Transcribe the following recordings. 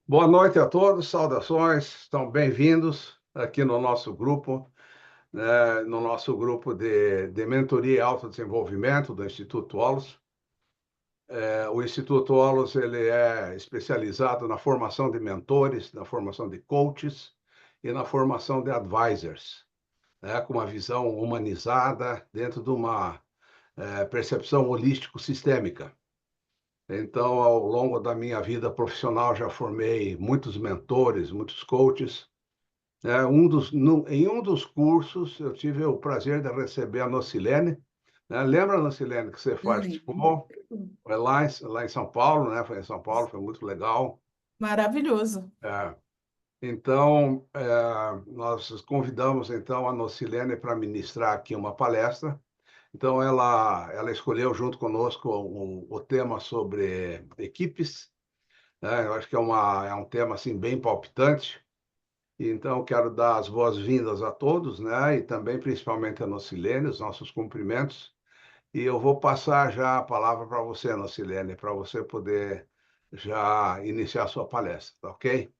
Boa noite a todos, saudações, estão bem-vindos aqui no nosso grupo, né, no nosso grupo de mentoria e autodesenvolvimento do Instituto Olos. O Instituto Olos ele é especializado na formação de mentores, na formação de coaches e na formação de advisors, né, com uma visão humanizada dentro de uma percepção holístico-sistêmica. Então, ao longo da minha vida profissional, já formei muitos mentores, muitos coaches. Em um dos cursos, eu tive o prazer de receber a Nocilene, né? Lembra, Nocilene, que você Lembro. participou? Foi lá em São Paulo, né? Foi em São Paulo, foi muito legal. Maravilhoso. É, então, nós convidamos então a Nocilene para ministrar aqui uma palestra. Então, ela escolheu junto conosco o tema sobre equipes, né? Eu acho que é um tema assim bem palpitante. Então, quero dar as boas-vindas a todos, né? E também, principalmente, a Nocilene, os nossos cumprimentos. E eu vou passar já a palavra para você, Nocilene, para você poder já iniciar a sua palestra, tá ok?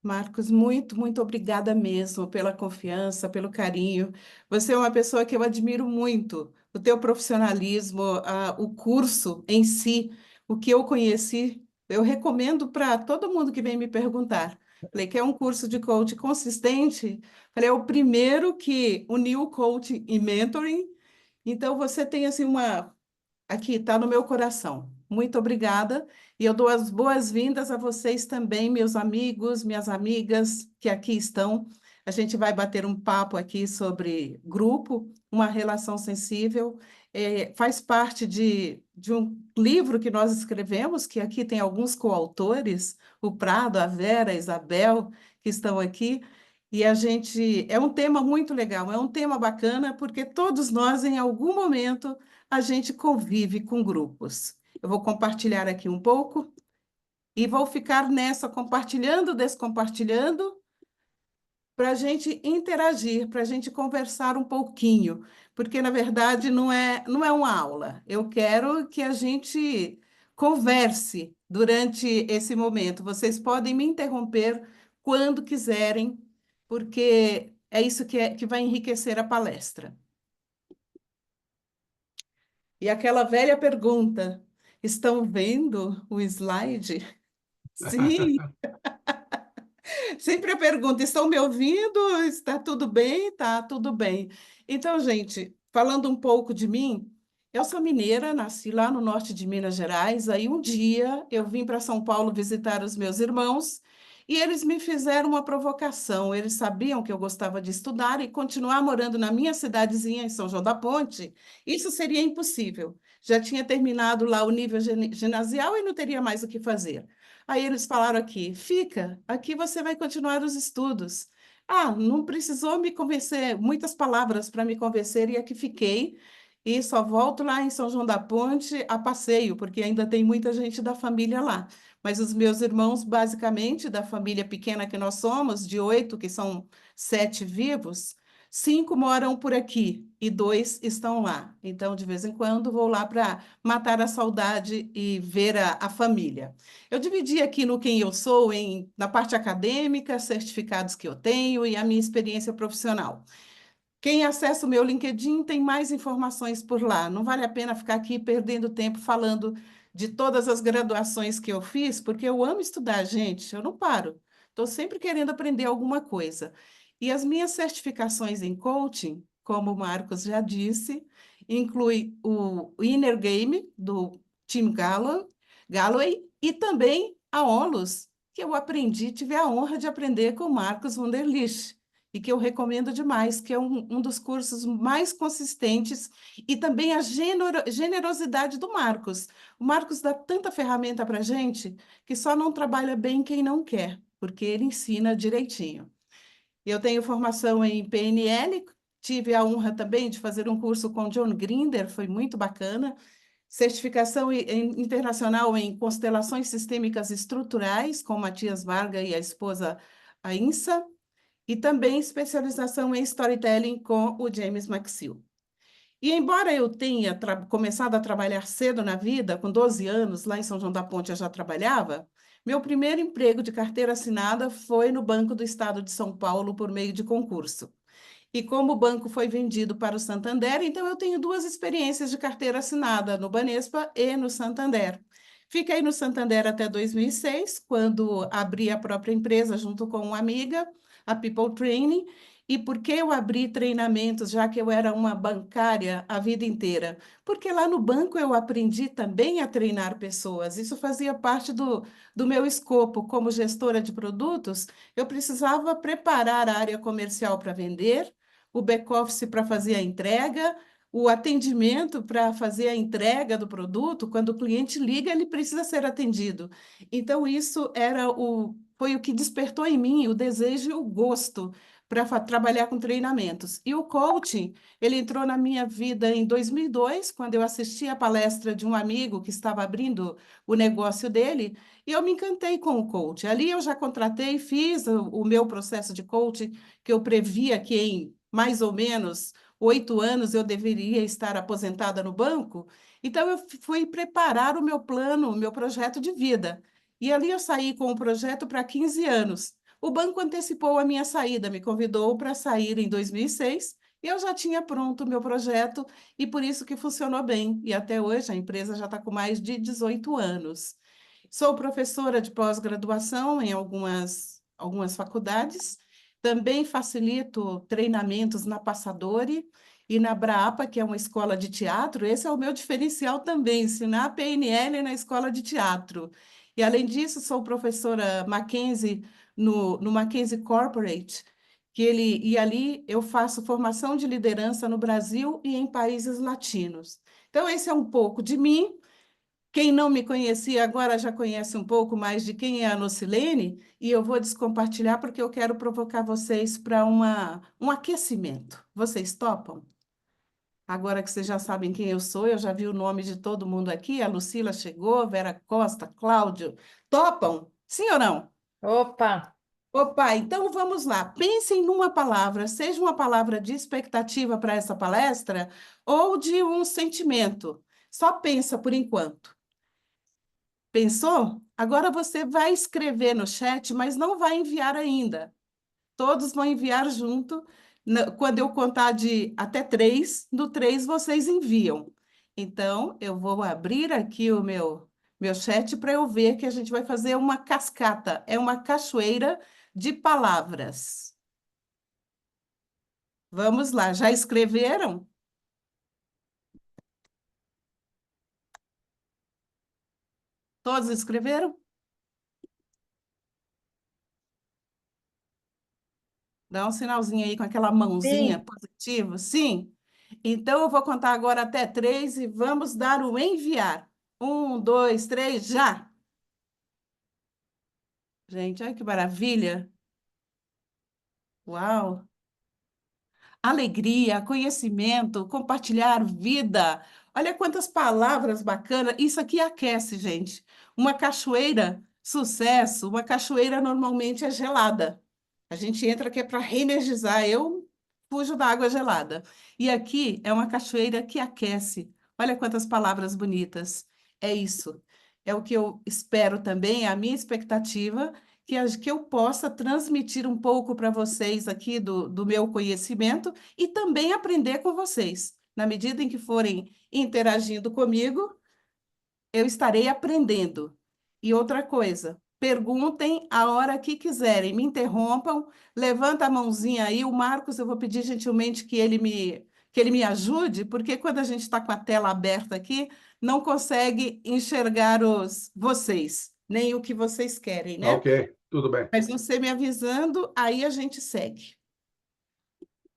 Marcos, muito obrigada mesmo pela confiança, pelo carinho. Você é uma pessoa que eu admiro muito. O teu profissionalismo, o curso em si, o que eu conheci, eu recomendo para todo mundo que vem me perguntar. Falei, quer um curso de coach consistente? Falei, é o primeiro que uniu coaching e mentoring. Então, você tem assim uma aqui está no meu coração. Muito obrigada. E eu dou as boas-vindas a vocês também, meus amigos, minhas amigas que aqui estão. A gente vai bater um papo aqui sobre grupo, uma relação sensível. Faz parte de um livro que nós escrevemos, que aqui tem alguns coautores, o Prado, a Vera, a Isabel, que estão aqui. E a gente, é um tema muito legal, é um tema bacana, porque todos nós, em algum momento, a gente convive com grupos. Eu vou compartilhar aqui um pouco e vou ficar nessa compartilhando, descompartilhando, para a gente interagir, para a gente conversar um pouquinho, porque na verdade não é uma aula. Eu quero que a gente converse durante esse momento. Vocês podem me interromper quando quiserem, porque é isso que vai enriquecer a palestra. E aquela velha pergunta: estão vendo o slide? Sim, sempre a pergunta: estão me ouvindo? Está tudo bem? Está tudo bem. Então, gente, falando um pouco de mim, eu sou mineira, nasci lá no norte de Minas Gerais. Aí um dia eu vim para São Paulo visitar os meus irmãos e eles me fizeram uma provocação. Eles sabiam que eu gostava de estudar e continuar morando na minha cidadezinha, em São João da Ponte. Isso seria impossível. Já tinha terminado lá o nível ginasial e não teria mais o que fazer. Aí eles falaram aqui, fica, aqui você vai continuar os estudos. Ah, não precisou me convencer, muitas palavras para me convencer, e aqui fiquei. E só volto lá em São João da Ponte a passeio, porque ainda tem muita gente da família lá. Mas os meus irmãos, basicamente, da família pequena que nós somos, de 8, que são 7 vivos, 5 moram por aqui e 2 estão lá. Então, de vez em quando, vou lá para matar a saudade e ver a família. Eu dividi aqui no quem eu sou, na parte acadêmica, certificados que eu tenho e a minha experiência profissional. Quem acessa o meu LinkedIn tem mais informações por lá. Não vale a pena ficar aqui perdendo tempo falando de todas as graduações que eu fiz, porque eu amo estudar, gente, eu não paro. Estou sempre querendo aprender alguma coisa. E as minhas certificações em coaching, como o Marcos já disse, inclui o Inner Game, do Tim Galloway, e também a ONLUS, que eu aprendi, tive a honra de aprender com o Marcos Wunderlich e que eu recomendo demais, que é um dos cursos mais consistentes, e também a generosidade do Marcos. O Marcos dá tanta ferramenta para a gente que só não trabalha bem quem não quer, porque ele ensina direitinho. Eu tenho formação em PNL, tive a honra também de fazer um curso com John Grinder, foi muito bacana. Certificação internacional em constelações sistêmicas estruturais, com Matias Varga e a esposa a Insa, e também especialização em storytelling com o James McSill. E embora eu tenha começado a trabalhar cedo na vida, com 12 anos, lá em São João da Ponte eu já trabalhava, meu primeiro emprego de carteira assinada foi no Banco do Estado de São Paulo por meio de concurso. E como o banco foi vendido para o Santander, então eu tenho duas experiências de carteira assinada, no Banespa e no Santander. Fiquei no Santander até 2006, quando abri a própria empresa junto com uma amiga, a People Training. E por que eu abri treinamentos, já que eu era uma bancária a vida inteira? Porque lá no banco eu aprendi também a treinar pessoas. Isso fazia parte do meu escopo como gestora de produtos. Eu precisava preparar a área comercial para vender, o back-office para fazer a entrega, o atendimento para fazer a entrega do produto. Quando o cliente liga, ele precisa ser atendido. Então, isso foi o que despertou em mim o desejo e o gosto para trabalhar com treinamentos. E o coaching, ele entrou na minha vida em 2002, quando eu assisti a palestra de um amigo que estava abrindo o negócio dele, e eu me encantei com o coaching. Ali eu já contratei, fiz o meu processo de coaching, que eu previa que em mais ou menos 8 anos eu deveria estar aposentada no banco. Então, eu fui preparar o meu plano, o meu projeto de vida. E ali eu saí com o projeto para 15 anos. O banco antecipou a minha saída, me convidou para sair em 2006. E eu já tinha pronto o meu projeto e por isso que funcionou bem. E até hoje a empresa já está com mais de 18 anos. Sou professora de pós-graduação em algumas faculdades. Também facilito treinamentos na Passadori e na Brapa, que é uma escola de teatro. Esse é o meu diferencial também, ensinar PNL na escola de teatro. E, além disso, sou professora Mackenzie no Mackenzie Corporate, e ali eu faço formação de liderança no Brasil e em países latinos. Então, esse é um pouco de mim. Quem não me conhecia agora já conhece um pouco mais de quem é a Nocilene, e eu vou descompartilhar porque eu quero provocar vocês para um aquecimento. Vocês topam? Agora que vocês já sabem quem eu sou, eu já vi o nome de todo mundo aqui, a Lucila chegou, Vera Costa, Cláudio. Topam? Sim ou não? Opa! Opa, então vamos lá. Pensem numa palavra, seja uma palavra de expectativa para essa palestra ou de um sentimento. Só pensa por enquanto. Pensou? Agora você vai escrever no chat, mas não vai enviar ainda. Todos vão enviar junto. Quando eu contar de até 3, no 3 vocês enviam. Então, eu vou abrir aqui o meu chat para eu ver que a gente vai fazer uma cascata, é uma cachoeira de palavras. Vamos lá, já escreveram? Todos escreveram? Dá um sinalzinho aí com aquela mãozinha Sim, positiva. Sim. Então, eu vou contar agora até 3 e vamos dar o enviar. 1, 2, 3, já! Gente, olha que maravilha! Uau! Alegria, conhecimento, compartilhar vida. Olha quantas palavras bacanas. Isso aqui aquece, gente. Uma cachoeira, sucesso. Uma cachoeira normalmente é gelada. A gente entra aqui é para reenergizar. Eu fujo da água gelada. E aqui é uma cachoeira que aquece. Olha quantas palavras bonitas. É isso. É o que eu espero também, é a minha expectativa que eu possa transmitir um pouco para vocês aqui do meu conhecimento e também aprender com vocês. Na medida em que forem interagindo comigo, eu estarei aprendendo. E outra coisa, perguntem a hora que quiserem, me interrompam, levanta a mãozinha aí. O Marcos, eu vou pedir gentilmente que ele me ajude, porque quando a gente está com a tela aberta aqui, não consegue enxergar vocês, nem o que vocês querem, né? Ok, tudo bem. Mas você me avisando, aí a gente segue.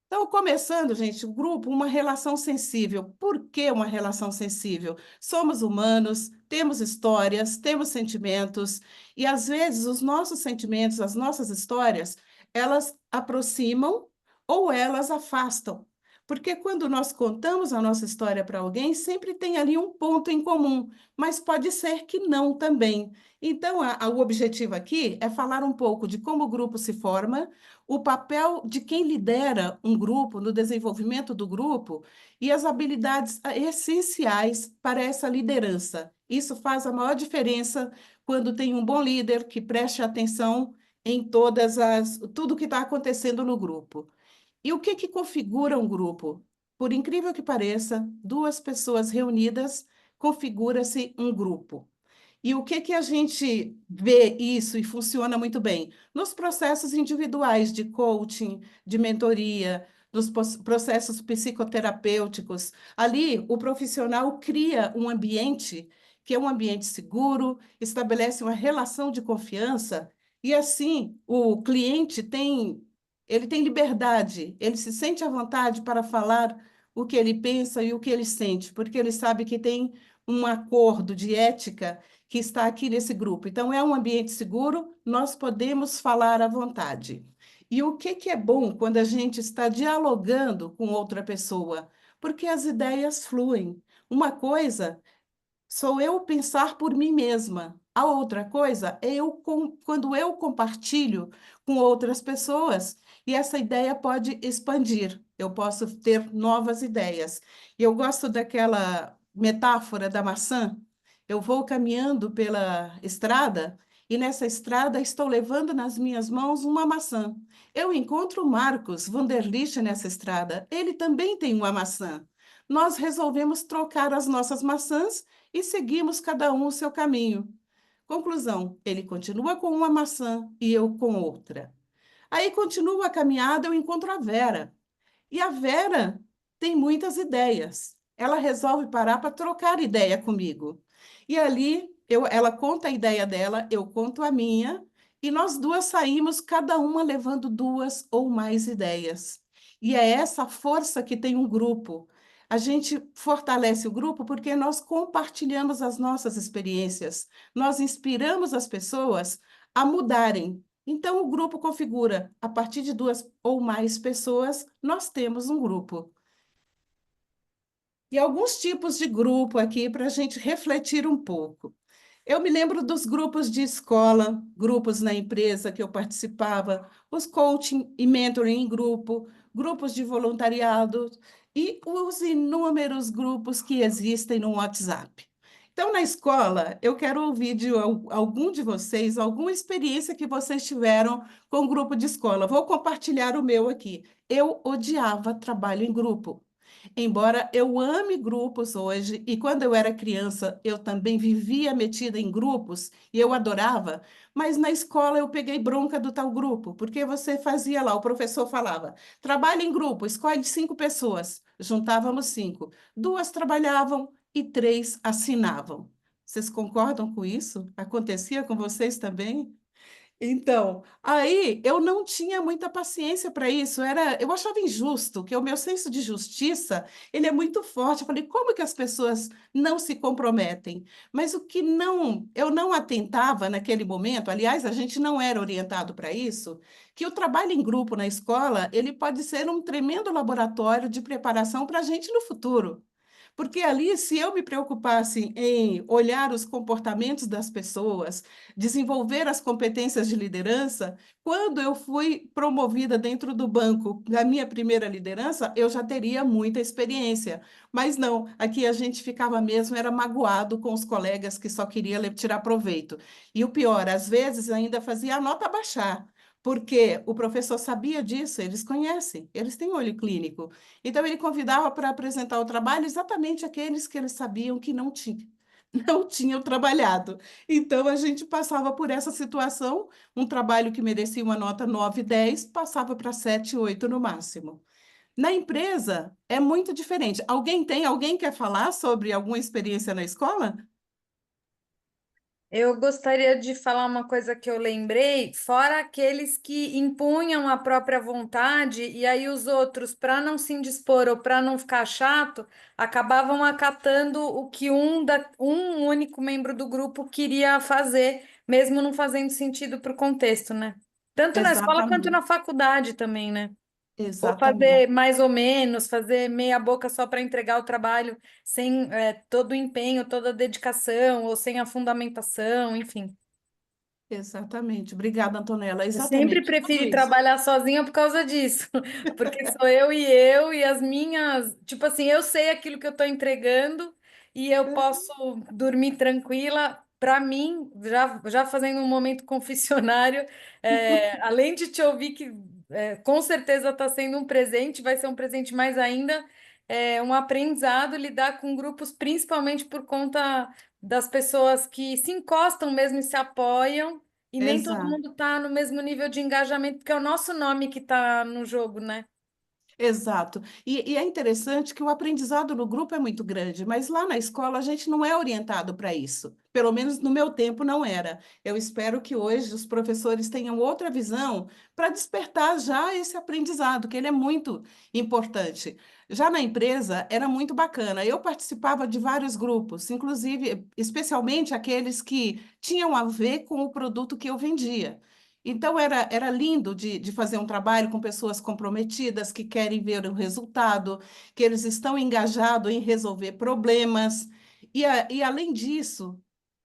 Então, começando, gente, o grupo, uma relação sensível. Por que uma relação sensível? Somos humanos, temos histórias, temos sentimentos, e às vezes os nossos sentimentos, as nossas histórias, elas aproximam ou elas afastam. Porque quando nós contamos a nossa história para alguém, sempre tem ali um ponto em comum, mas pode ser que não também. Então, o objetivo aqui é falar um pouco de como o grupo se forma, o papel de quem lidera um grupo no desenvolvimento do grupo e as habilidades essenciais para essa liderança. Isso faz a maior diferença quando tem um bom líder que preste atenção em tudo que está acontecendo no grupo. E o que que configura um grupo? Por incrível que pareça, duas pessoas reunidas configura-se um grupo. E o que que a gente vê isso e funciona muito bem? Nos processos individuais de coaching, de mentoria, nos processos psicoterapêuticos. Ali, o profissional cria um ambiente que é um ambiente seguro, estabelece uma relação de confiança e assim o cliente tem liberdade, ele se sente à vontade para falar o que ele pensa e o que ele sente, porque ele sabe que tem um acordo de ética que está aqui nesse grupo. Então, é um ambiente seguro, nós podemos falar à vontade. E o que que é bom quando a gente está dialogando com outra pessoa? Porque as ideias fluem. Uma coisa sou eu pensar por mim mesma. A outra coisa é quando eu compartilho com outras pessoas e essa ideia pode expandir. Eu posso ter novas ideias. E eu gosto daquela metáfora da maçã. Eu vou caminhando pela estrada e nessa estrada estou levando nas minhas mãos uma maçã. Eu encontro o Marcos Vanderlich nessa estrada. Ele também tem uma maçã. Nós resolvemos trocar as nossas maçãs e seguimos cada um o seu caminho. Conclusão: ele continua com uma maçã e eu com outra. Aí continua a caminhada, eu encontro a Vera. E a Vera tem muitas ideias. Ela resolve parar para trocar ideia comigo. E ali ela conta a ideia dela, eu conto a minha, e nós duas saímos, cada uma levando duas ou mais ideias. E é essa força que tem um grupo. A gente fortalece o grupo porque nós compartilhamos as nossas experiências, nós inspiramos as pessoas a mudarem. Então, o grupo configura, a partir de duas ou mais pessoas, nós temos um grupo. E alguns tipos de grupo aqui para a gente refletir um pouco. Eu me lembro dos grupos de escola, grupos na empresa que eu participava, os coaching e mentoring em grupo, grupos de voluntariado e os inúmeros grupos que existem no WhatsApp. Então, na escola, eu quero ouvir de algum de vocês, alguma experiência que vocês tiveram com o grupo de escola. Vou compartilhar o meu aqui. Eu odiava trabalho em grupo. Embora eu ame grupos hoje, e quando eu era criança eu também vivia metida em grupos e eu adorava, mas na escola eu peguei bronca do tal grupo, porque você fazia lá, o professor falava, trabalhe em grupo, escolhe 5 pessoas, juntávamos 5, duas trabalhavam e 3 assinavam. Vocês concordam com isso? Acontecia com vocês também? Então, aí eu não tinha muita paciência para isso, eu achava injusto, que o meu senso de justiça, ele é muito forte. Eu falei, como que as pessoas não se comprometem? Mas o que eu não atentava naquele momento, aliás, a gente não era orientado para isso, que o trabalho em grupo na escola, ele pode ser um tremendo laboratório de preparação para a gente no futuro. Porque ali, se eu me preocupasse em olhar os comportamentos das pessoas, desenvolver as competências de liderança, quando eu fui promovida dentro do banco, na minha primeira liderança, eu já teria muita experiência. Mas não, aqui a gente ficava mesmo, era magoado com os colegas que só queria tirar proveito. E o pior, às vezes ainda fazia a nota baixar. Porque o professor sabia disso, eles conhecem, eles têm olho clínico. Então, ele convidava para apresentar o trabalho exatamente aqueles que eles sabiam que não tinham, não tinham trabalhado. Então, a gente passava por essa situação, um trabalho que merecia uma nota 9, 10, passava para 7, 8 no máximo. Na empresa, é muito diferente. Alguém quer falar sobre alguma experiência na escola? Eu gostaria de falar uma coisa que eu lembrei, fora aqueles que impunham a própria vontade, e aí os outros, para não se indispor ou para não ficar chato, acabavam acatando o que um único membro do grupo queria fazer, mesmo não fazendo sentido para o contexto, né? Tanto na escola quanto na Exatamente. faculdade também, né? Ou Exatamente. fazer mais ou menos, fazer meia boca só para entregar o trabalho, sem todo o empenho, toda a dedicação, ou sem a fundamentação, enfim. Exatamente. Obrigada, Antonella. Eu sempre Exatamente. Tudo preferi isso. trabalhar sozinha por causa disso, porque sou eu e as minhas, tipo assim, eu sei aquilo que eu estou entregando e eu posso dormir tranquila. Para mim, já fazendo um momento confessionário, além de te ouvir que com certeza está sendo um presente, vai ser um presente mais ainda, um aprendizado lidar com grupos, principalmente por conta das pessoas que se encostam mesmo e se apoiam. E nem todo Exato. mundo está no mesmo nível de engajamento, porque é o nosso nome que está no jogo, né? Exato. E é interessante que o aprendizado no grupo é muito grande, mas lá na escola a gente não é orientado para isso. Pelo menos no meu tempo não era. Eu espero que hoje os professores tenham outra visão para despertar já esse aprendizado, que ele é muito importante. Já na empresa era muito bacana. Eu participava de vários grupos, inclusive, especialmente aqueles que tinham a ver com o produto que eu vendia. Então, era lindo de fazer um trabalho com pessoas comprometidas, que querem ver o resultado, que eles estão engajados em resolver problemas. E além disso,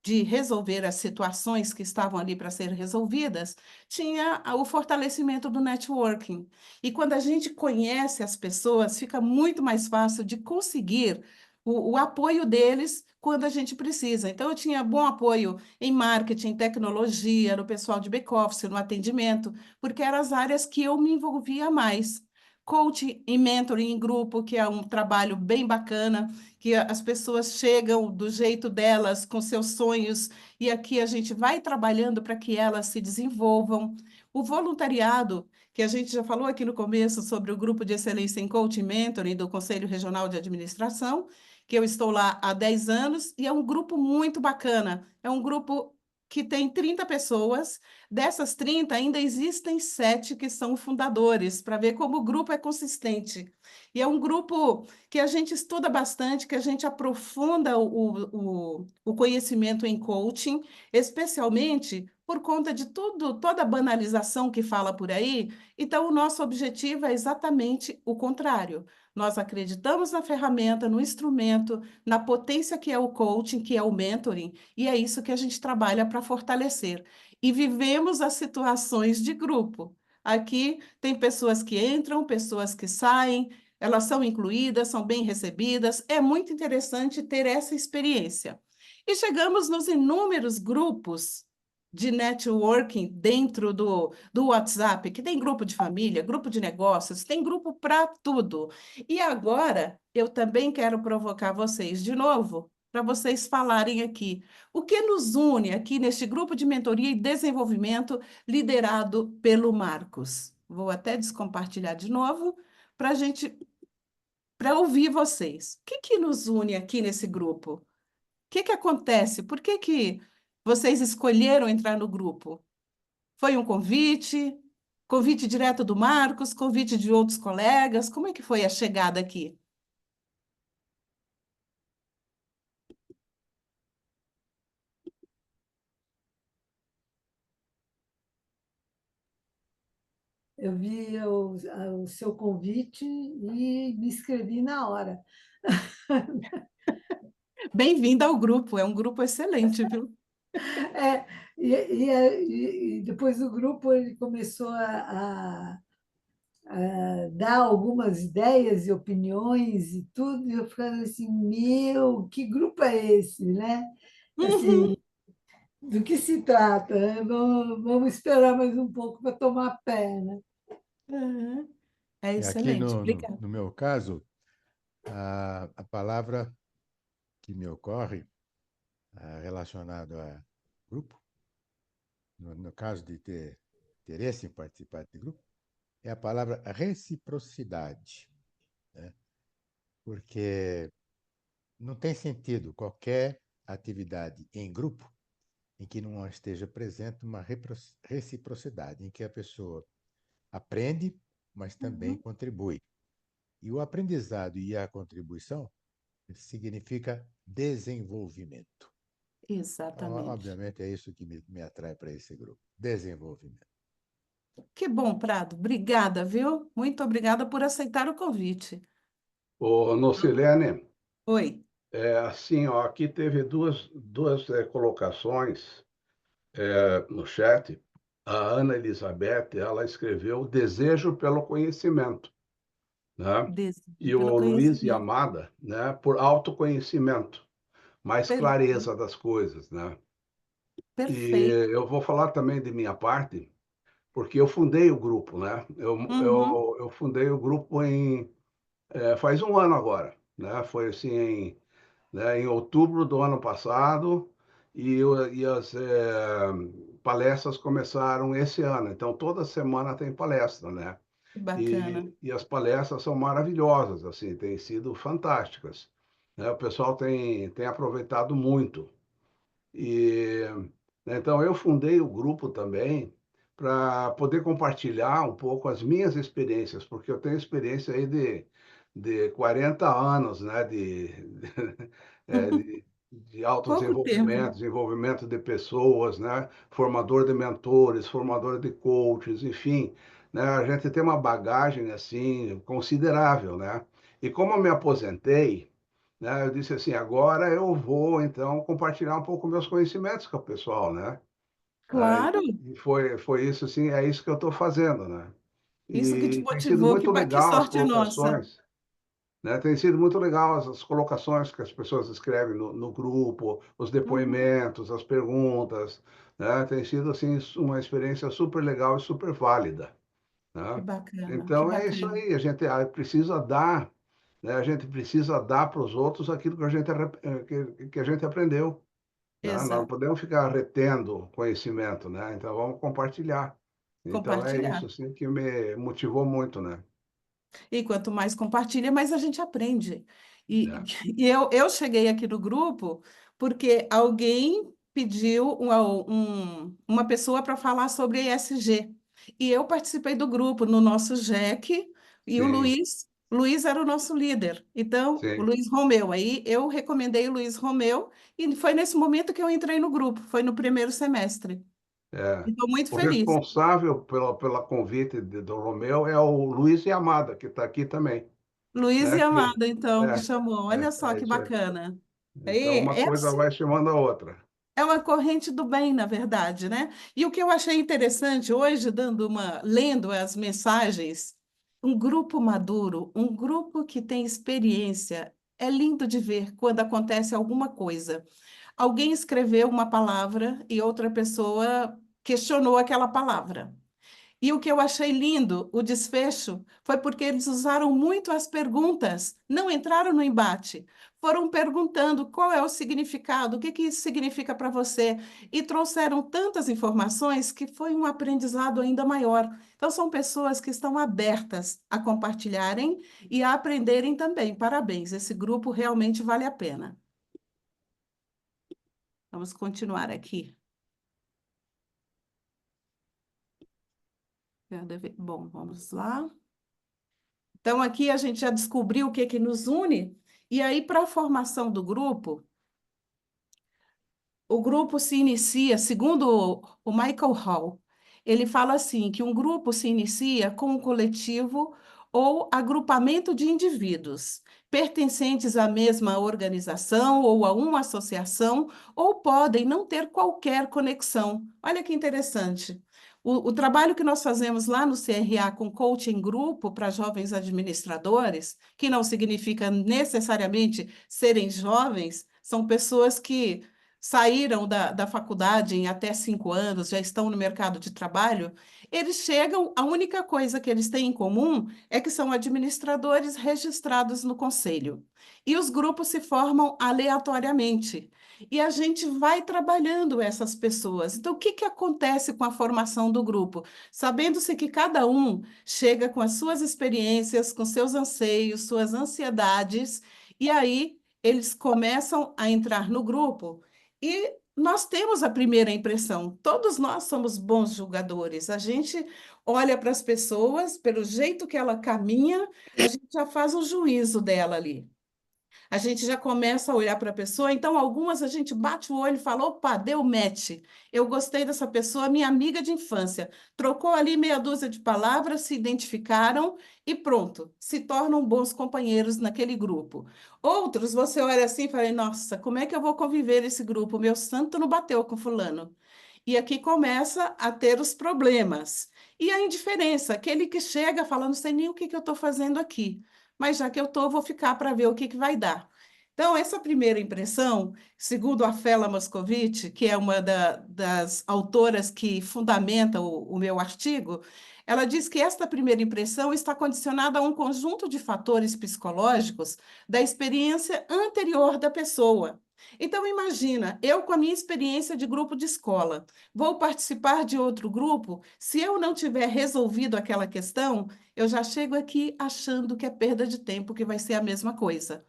de resolver as situações que estavam ali para ser resolvidas, tinha o fortalecimento do networking. E quando a gente conhece as pessoas, fica muito mais fácil de conseguir o apoio deles quando a gente precisa. Então, eu tinha bom apoio em marketing, tecnologia, no pessoal de back-office, no atendimento, porque eram as áreas que eu me envolvia mais. Coaching e mentoring em grupo, que é um trabalho bem bacana, que as pessoas chegam do jeito delas, com seus sonhos, e aqui a gente vai trabalhando para que elas se desenvolvam. O voluntariado, que a gente já falou aqui no começo sobre o Grupo de Excelência em Coaching e Mentoring do Conselho Regional de Administração, que eu estou lá há 10 anos, e é um grupo muito bacana. É um grupo que tem 30 pessoas. Dessas 30, ainda existem 7 que são fundadores, para ver como o grupo é consistente. E é um grupo que a gente estuda bastante, que a gente aprofunda o conhecimento em coaching, especialmente por conta de tudo, toda a banalização que fala por aí. Então, o nosso objetivo é exatamente o contrário. Nós acreditamos na ferramenta, no instrumento, na potência que é o coaching, que é o mentoring, e é isso que a gente trabalha para fortalecer. E vivemos as situações de grupo. Aqui tem pessoas que entram, pessoas que saem, elas são incluídas, são bem recebidas. É muito interessante ter essa experiência. E chegamos nos inúmeros grupos de networking dentro do WhatsApp, que tem grupo de família, grupo de negócios, tem grupo para tudo. E agora eu também quero provocar vocês de novo, para vocês falarem aqui. O que nos une aqui neste grupo de mentoria e desenvolvimento liderado pelo Marcos? Vou até descompartilhar de novo para a gente, para ouvir vocês. O que nos une aqui nesse grupo? O que acontece? Por que vocês escolheram entrar no grupo? Foi um convite? Convite direto do Marcos? Convite de outros colegas? Como é que foi a chegada aqui? Eu vi o seu convite e me inscrevi na hora. Bem-vinda ao grupo, é um grupo excelente, viu? É, e depois o grupo ele começou a dar algumas ideias e opiniões e tudo, e eu ficando assim, meu, que grupo é esse, né? Uhum, Assim, do que se trata? Né? Vamos esperar mais um pouco para tomar pé, né? uhum. É E aqui excelente, obrigada. no meu caso, a palavra que me ocorre relacionado a grupo, no caso de ter interesse em participar de grupo, é a palavra reciprocidade, né? Porque não tem sentido qualquer atividade em grupo em que não esteja presente uma reciprocidade, em que a pessoa aprende, mas também Uhum, contribui. E o aprendizado e a contribuição significa desenvolvimento. Então, exatamente. obviamente, é isso que me atrai para esse grupo: desenvolvimento. Que bom, Prado. Obrigada, viu? Muito obrigada por aceitar o convite. Ô, Nocilene, Oi. assim, ó, aqui teve duas colocações no chat. A Ana Elizabeth, ela escreveu Desejo pelo Conhecimento, né? Desejo E pelo o Luiz conhecimento. Yamada, né, por autoconhecimento, mais Perfeito. clareza das coisas, né? E Perfeito. eu vou falar também de minha parte, porque eu fundei o grupo, né? Uhum. Eu fundei o grupo faz um ano agora, né? Foi assim, em outubro do ano passado, e as palestras começaram esse ano. Então, toda semana tem palestra, né? Que bacana. E as palestras são maravilhosas, assim, têm sido fantásticas, né? O pessoal tem aproveitado muito. E, né, então, eu fundei o grupo também para poder compartilhar um pouco as minhas experiências, porque eu tenho experiência aí de 40 anos, né, eh, de, de Pouco tempo. autodesenvolvimento, desenvolvimento de pessoas, né, formador de mentores, formador de coaches, enfim, né, a gente tem uma bagagem, assim, considerável, né? E como eu me aposentei, né? Eu disse assim, agora eu vou então compartilhar um pouco meus conhecimentos com o pessoal, né? Claro, E foi isso assim, é isso que eu estou fazendo, né? isso que te E tem sido motivou, muito que legal as sorte nossa. colocações, né? Tem sido muito legal as colocações que as pessoas escrevem no grupo, os Uhum. depoimentos, as perguntas, né? Tem sido assim uma experiência super legal e super válida, Que né? bacana, que Então é isso bacana. aí, a gente precisa dar, né? A gente precisa dar para os outros aquilo que que a gente aprendeu, né? Nós não Exato. podemos ficar retendo conhecimento, né? Então vamos compartilhar. Então é Compartilhar. isso assim que me motivou muito, né? E quanto mais compartilha, mais a gente aprende. E, É, eu cheguei aqui no grupo porque alguém pediu uma pessoa para falar sobre ESG. E eu participei do grupo no nosso JEC, e sim, o Luiz era o nosso líder. Então, o sim, Luiz Romeu. Aí eu recomendei o Luiz Romeu, e foi nesse momento que eu entrei no grupo, foi no primeiro semestre. é. E estou muito O feliz. responsável pela convite do Romeu é o Luiz Yamada, que está aqui também, Luiz né? e Amada, então, que chamou. Olha só É que isso aí. bacana. Então Aí, uma coisa vai chamando a outra. é uma corrente do bem, na verdade, né? E o que eu achei interessante hoje, lendo as mensagens, um grupo maduro, um grupo que tem experiência, é lindo de ver quando acontece alguma coisa. Alguém escreveu uma palavra e outra pessoa questionou aquela palavra. E o que eu achei lindo, o desfecho, foi porque eles usaram muito as perguntas, não entraram no embate. Foram perguntando qual é o significado, o que que isso significa para você, e trouxeram tantas informações que foi um aprendizado ainda maior. Então, são pessoas que estão abertas a compartilharem e a aprenderem também. Parabéns, esse grupo realmente vale a pena. Vamos continuar aqui. Bom, vamos lá. Então, aqui a gente já descobriu o que que nos une, e aí, para a formação do grupo, o grupo se inicia, segundo o Michael Hall, ele fala assim, que um grupo se inicia com um coletivo ou agrupamento de indivíduos, pertencentes à mesma organização ou a uma associação, ou podem não ter qualquer conexão. Olha que interessante. O trabalho que nós fazemos lá no CRA com coaching grupo para jovens administradores, que não significa necessariamente serem jovens, são pessoas que saíram da faculdade em até 5 anos, já estão no mercado de trabalho, eles chegam, a única coisa que eles têm em comum é que são administradores registrados no conselho. E os grupos se formam aleatoriamente. E a gente vai trabalhando essas pessoas. Então, o que que acontece com a formação do grupo? Sabendo-se que cada um chega com as suas experiências, com seus anseios, suas ansiedades, e aí eles começam a entrar no grupo e nós temos a primeira impressão. Todos nós somos bons julgadores. A gente olha para as pessoas, pelo jeito que ela caminha, a gente já faz um juízo dela ali. A gente já começa a olhar para a pessoa, então algumas a gente bate o olho e fala, opa, deu match. Eu gostei dessa pessoa, minha amiga de infância. Trocou ali meia dúzia de palavras, se identificaram e pronto, se tornam bons companheiros naquele grupo. Outros, você olha assim e fala, nossa, como é que eu vou conviver nesse grupo? Meu santo não bateu com fulano. E aqui começa a ter os problemas. E a indiferença, aquele que chega falando, não sei nem o que que eu estou fazendo aqui, mas já que eu estou, vou ficar para ver o que que vai dar. Então, essa primeira impressão, segundo a Fela Moscovitch, que é uma das autoras que fundamenta o meu artigo, ela diz que esta primeira impressão está condicionada a um conjunto de fatores psicológicos da experiência anterior da pessoa. Então, imagina, eu com a minha experiência de grupo de escola, vou participar de outro grupo, se eu não tiver resolvido aquela questão, eu já chego aqui achando que é perda de tempo, que vai ser a mesma coisa.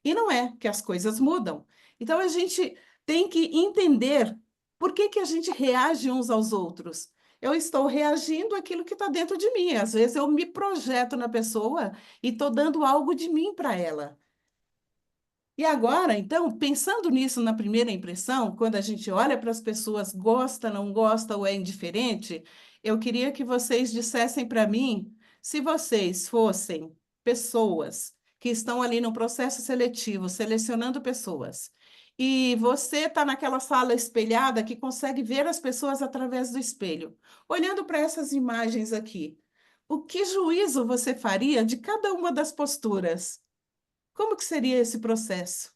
E não é, que as coisas mudam. Então, a gente tem que entender por que que a gente reage uns aos outros. Eu estou reagindo àquilo que está dentro de mim. Às vezes, eu me projeto na pessoa e estou dando algo de mim para ela. E agora, então, pensando nisso na primeira impressão, quando a gente olha para as pessoas, gosta, não gosta ou é indiferente, eu queria que vocês dissessem para mim se vocês fossem pessoas que estão ali no processo seletivo, selecionando pessoas, e você está naquela sala espelhada que consegue ver as pessoas através do espelho, olhando para essas imagens aqui, o que juízo você faria de cada uma das posturas? Como que seria esse processo?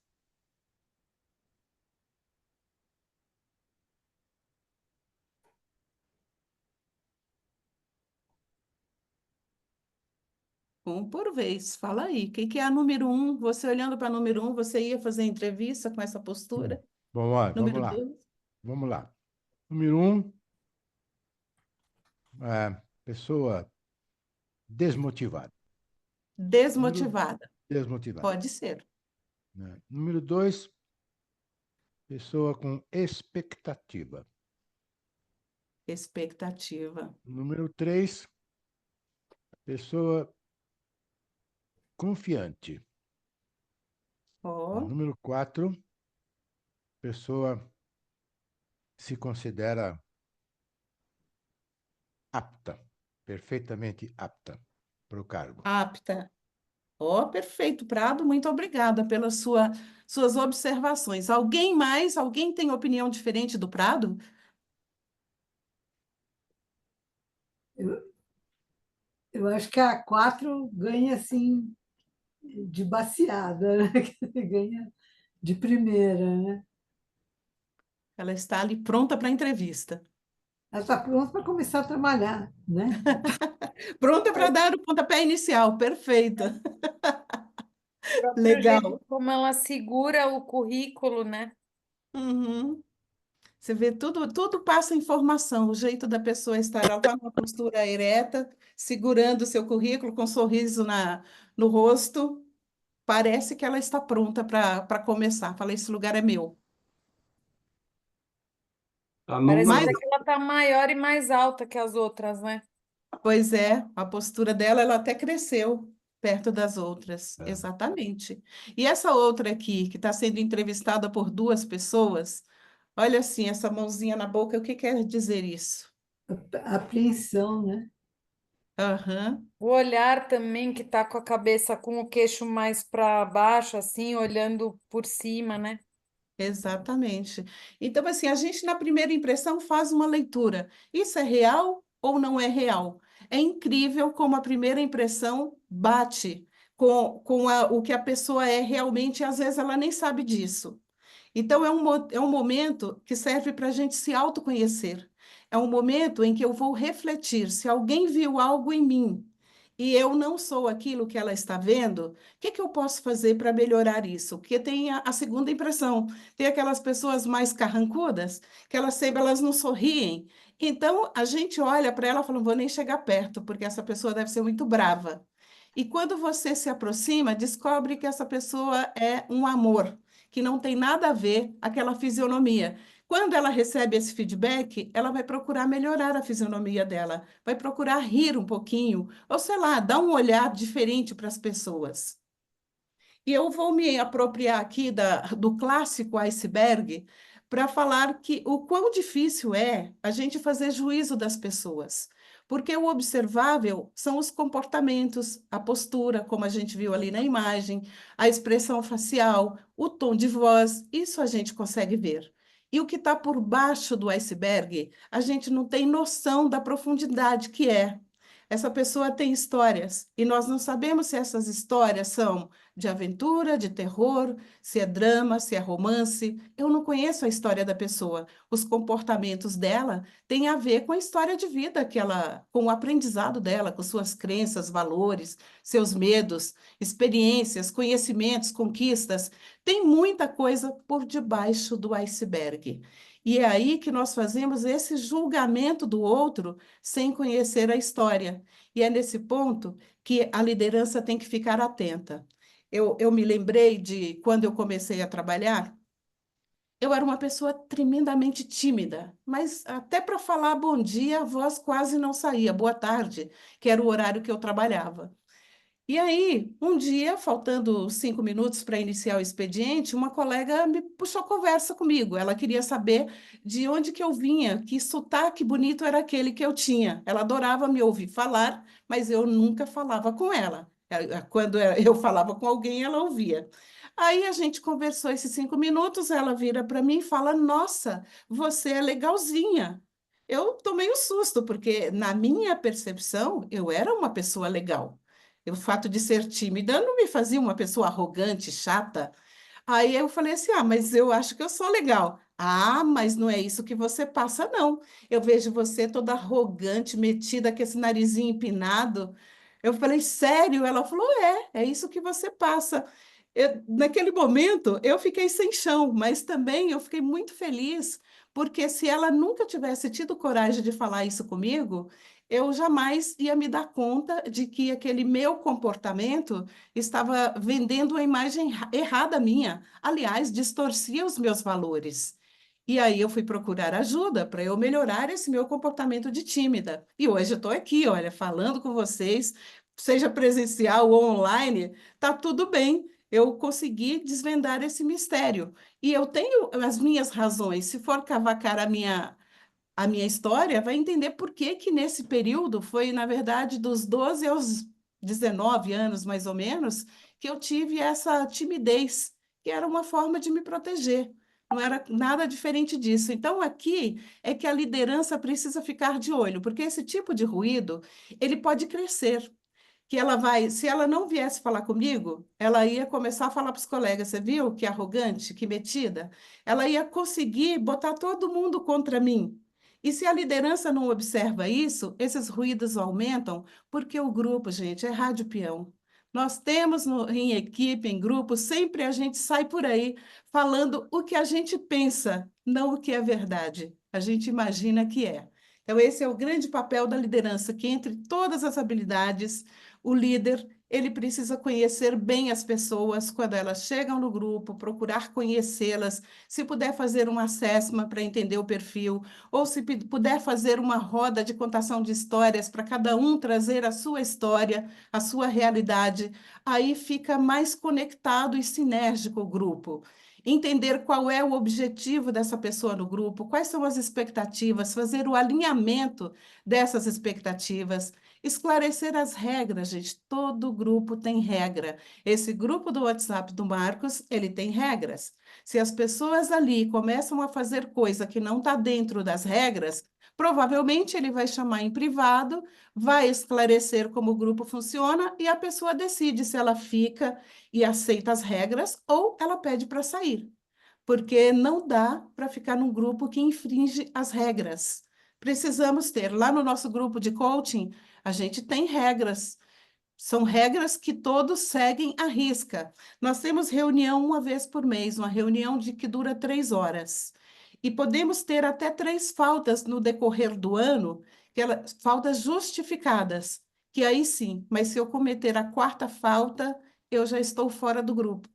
Um por vez. Fala aí. O que que é a número um? Você olhando para a número um, você ia fazer entrevista com essa postura? Bom, ó, vamos Número lá. dois? Vamos lá. Número um, pessoa desmotivada. Número Desmotivada. desmotivada. Pode ser. Né? Número dois, pessoa com expectativa. Expectativa. Número três, pessoa confiante. Ó, Número quatro, pessoa se considera apta, perfeitamente apta para o cargo. apta. Ó, perfeito, Prado. Muito obrigada pelas suas observações. Alguém mais? Alguém tem opinião diferente do Prado? Eu, eu acho que a 4 ganha assim de baseada, né? Ganha de primeira, né? Ela está ali pronta para a entrevista. Ela está pronta para começar a trabalhar, né? Pronta para dar o pontapé inicial. Perfeita. O próprio jeito Legal. como ela segura o currículo, né? Uhum. Você vê, tudo passa informação, o jeito da pessoa estar, ela está numa postura ereta, segurando o seu currículo com um sorriso no rosto, parece que ela está pronta para começar. Fala, esse lugar é meu. A Parece Mas, até número, que ela está maior e mais alta que as outras, né? pois é, a postura dela, ela até cresceu perto das outras, é, exatamente. E essa outra aqui, que está sendo entrevistada por duas pessoas, olha assim, essa mãozinha na boca, o que quer dizer isso? A apreensão, né? Aham. O olhar também que tá com a cabeça com o queixo mais para baixo, assim, olhando por cima, né? Exatamente. Então, assim, a gente na primeira impressão faz uma leitura. Isso é real ou não é real? É incrível como a primeira impressão bate com o que a pessoa é realmente, e às vezes ela nem sabe disso. Então, é um momento que serve para a gente se autoconhecer. É um momento em que eu vou refletir se alguém viu algo em mim e eu não sou aquilo que ela está vendo, o que que eu posso fazer para melhorar isso? Porque tem a segunda impressão. Tem aquelas pessoas mais carrancudas, que elas sempre elas não sorriem. Então, a gente olha para ela e fala, não vou nem chegar perto, porque essa pessoa deve ser muito brava. E quando você se aproxima, descobre que essa pessoa é um amor que não tem nada a ver aquela fisionomia. Quando ela recebe esse feedback, ela vai procurar melhorar a fisionomia dela, vai procurar rir um pouquinho, ou sei lá, dar um olhar diferente para as pessoas. E eu vou me apropriar aqui do clássico iceberg para falar que o quão difícil é a gente fazer juízo das pessoas. Porque o observável são os comportamentos, a postura, como a gente viu ali na imagem, a expressão facial, o tom de voz, isso a gente consegue ver. E o que está por baixo do iceberg, a gente não tem noção da profundidade que é. Essa pessoa tem histórias, e nós não sabemos se essas histórias são de aventura, de terror, se é drama, se é romance. Eu não conheço a história da pessoa. Os comportamentos dela têm a ver com a história de vida que ela, com o aprendizado dela, com suas crenças, valores, seus medos, experiências, conhecimentos, conquistas. Tem muita coisa por debaixo do iceberg. E é aí que nós fazemos esse julgamento do outro sem conhecer a história. E é nesse ponto que a liderança tem que ficar atenta. Eu me lembrei de quando eu comecei a trabalhar, eu era uma pessoa tremendamente tímida, mas até para falar bom dia, a voz quase não saía, boa tarde, que era o horário que eu trabalhava. E aí, um dia, faltando 5 minutos para iniciar o expediente, uma colega me puxou conversa comigo. Ela queria saber de onde que eu vinha, que sotaque bonito era aquele que eu tinha. Ela adorava me ouvir falar, mas eu nunca falava com ela. Quando eu falava com alguém, ela ouvia. Aí a gente conversou esses 5 minutos, ela vira para mim e fala: Nossa, você é legalzinha. Eu tomei um susto, porque na minha percepção, eu era uma pessoa legal. O fato de ser tímida não me fazia uma pessoa arrogante, chata. Aí eu falei assim: ah, mas eu acho que eu sou legal. Ah, mas não é isso que você passa, não. Eu vejo você toda arrogante, metida com esse narizinho empinado. Eu falei: sério? Ela falou: é isso que você passa. Naquele momento, eu fiquei sem chão, mas também eu fiquei muito feliz, porque se ela nunca tivesse tido coragem de falar isso comigo, eu jamais ia me dar conta de que aquele meu comportamento estava vendendo uma imagem errada minha. Aliás, distorcia os meus valores. E aí eu fui procurar ajuda para eu melhorar esse meu comportamento de tímida. E hoje eu estou aqui, olha, falando com vocês, seja presencial ou online, tá tudo bem. Eu consegui desvendar esse mistério. E eu tenho as minhas razões. Se for cavacar a minha história, vai entender por que que nesse período foi, na verdade, dos 12 aos 19 anos, mais ou menos, que eu tive essa timidez, que era uma forma de me proteger. Não era nada diferente disso. Então, aqui é que a liderança precisa ficar de olho, porque esse tipo de ruído, ele pode crescer. Que ela vai, se ela não viesse falar comigo, ela ia começar a falar para os colegas, você viu que arrogante, que metida? Ela ia conseguir botar todo mundo contra mim. E se a liderança não observa isso, esses ruídos aumentam, porque o grupo, gente, é rádio peão. Nós temos em equipe, em grupo, sempre a gente sai por aí falando o que a gente pensa, não o que é verdade. A gente imagina que é. Então, esse é o grande papel da liderança, que entre todas as habilidades, o líder, ele precisa conhecer bem as pessoas quando elas chegam no grupo, procurar conhecê-las, se puder fazer um assessment para entender o perfil, ou se puder fazer uma roda de contação de histórias para cada um trazer a sua história, a sua realidade, aí fica mais conectado e sinérgico o grupo. Entender qual é o objetivo dessa pessoa no grupo, quais são as expectativas, fazer o alinhamento dessas expectativas, esclarecer as regras, gente. Todo grupo tem regra. Esse grupo do WhatsApp do Marcos, ele tem regras. Se as pessoas ali começam a fazer coisa que não está dentro das regras, provavelmente ele vai chamar em privado, vai esclarecer como o grupo funciona e a pessoa decide se ela fica e aceita as regras ou ela pede para sair. Porque não dá para ficar num grupo que infringe as regras. Precisamos ter. Lá no nosso grupo de coaching, a gente tem regras. São regras que todos seguem à risca. Nós temos reunião uma vez por mês, uma reunião que dura 3 horas. E podemos ter até 3 faltas no decorrer do ano, faltas justificadas, que aí sim, mas se eu cometer a quarta falta, eu já estou fora do grupo.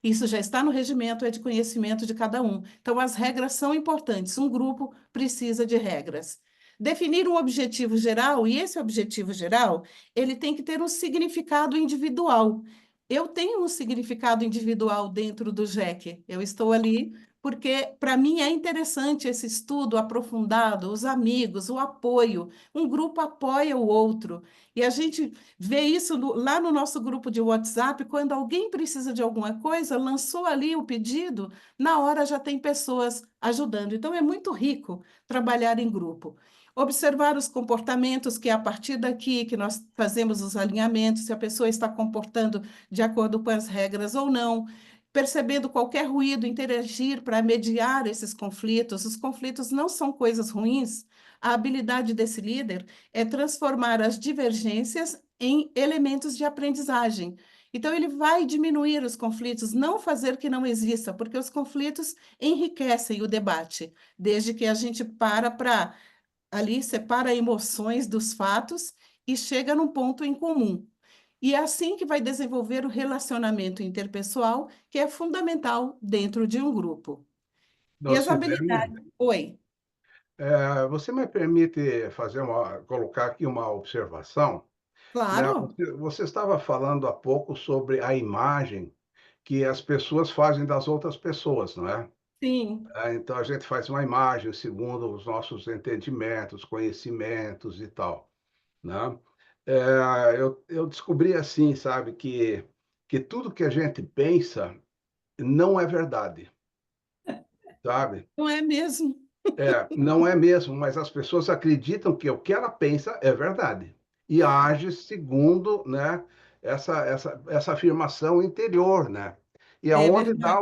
Isso já está no regimento, é de conhecimento de cada um. Então, as regras são importantes. Um grupo precisa de regras. Definir um objetivo geral, e esse objetivo geral, ele tem que ter um significado individual. eu tenho um significado individual dentro do JEC. Eu estou ali porque, para mim, é interessante esse estudo aprofundado, os amigos, o apoio. Um grupo apoia o outro. E a gente vê isso lá no nosso grupo de WhatsApp, quando alguém precisa de alguma coisa, lançou ali o pedido, na hora já tem pessoas ajudando. Então, é muito rico trabalhar em grupo. Observar os comportamentos, que é a partir daqui que nós fazemos os alinhamentos, se a pessoa está comportando de acordo com as regras ou não, percebendo qualquer ruído, interagir para mediar esses conflitos. Os conflitos não são coisas ruins. A habilidade desse líder é transformar as divergências em elementos de aprendizagem. Então, ele vai diminuir os conflitos, não fazer que não exista, porque os conflitos enriquecem o debate, desde que a gente para ali, separa emoções dos fatos e chega num ponto em comum. E é assim que vai desenvolver o relacionamento interpessoal, que é fundamental dentro de um grupo. E as Nocilene, habilidades. Oi, você me permite colocar aqui uma observação, né? claro, Você estava falando há pouco sobre a imagem que as pessoas fazem das outras pessoas, não é? sim, Então a gente faz uma imagem segundo os nossos entendimentos, conhecimentos e tal, né? Eu descobri assim, sabe, que tudo que a gente pensa não é verdade, sabe? não é mesmo? Não é mesmo, mas as pessoas acreditam que o que ela pensa é verdade e age segundo, né, essa afirmação interior, né? E É aonde verdade.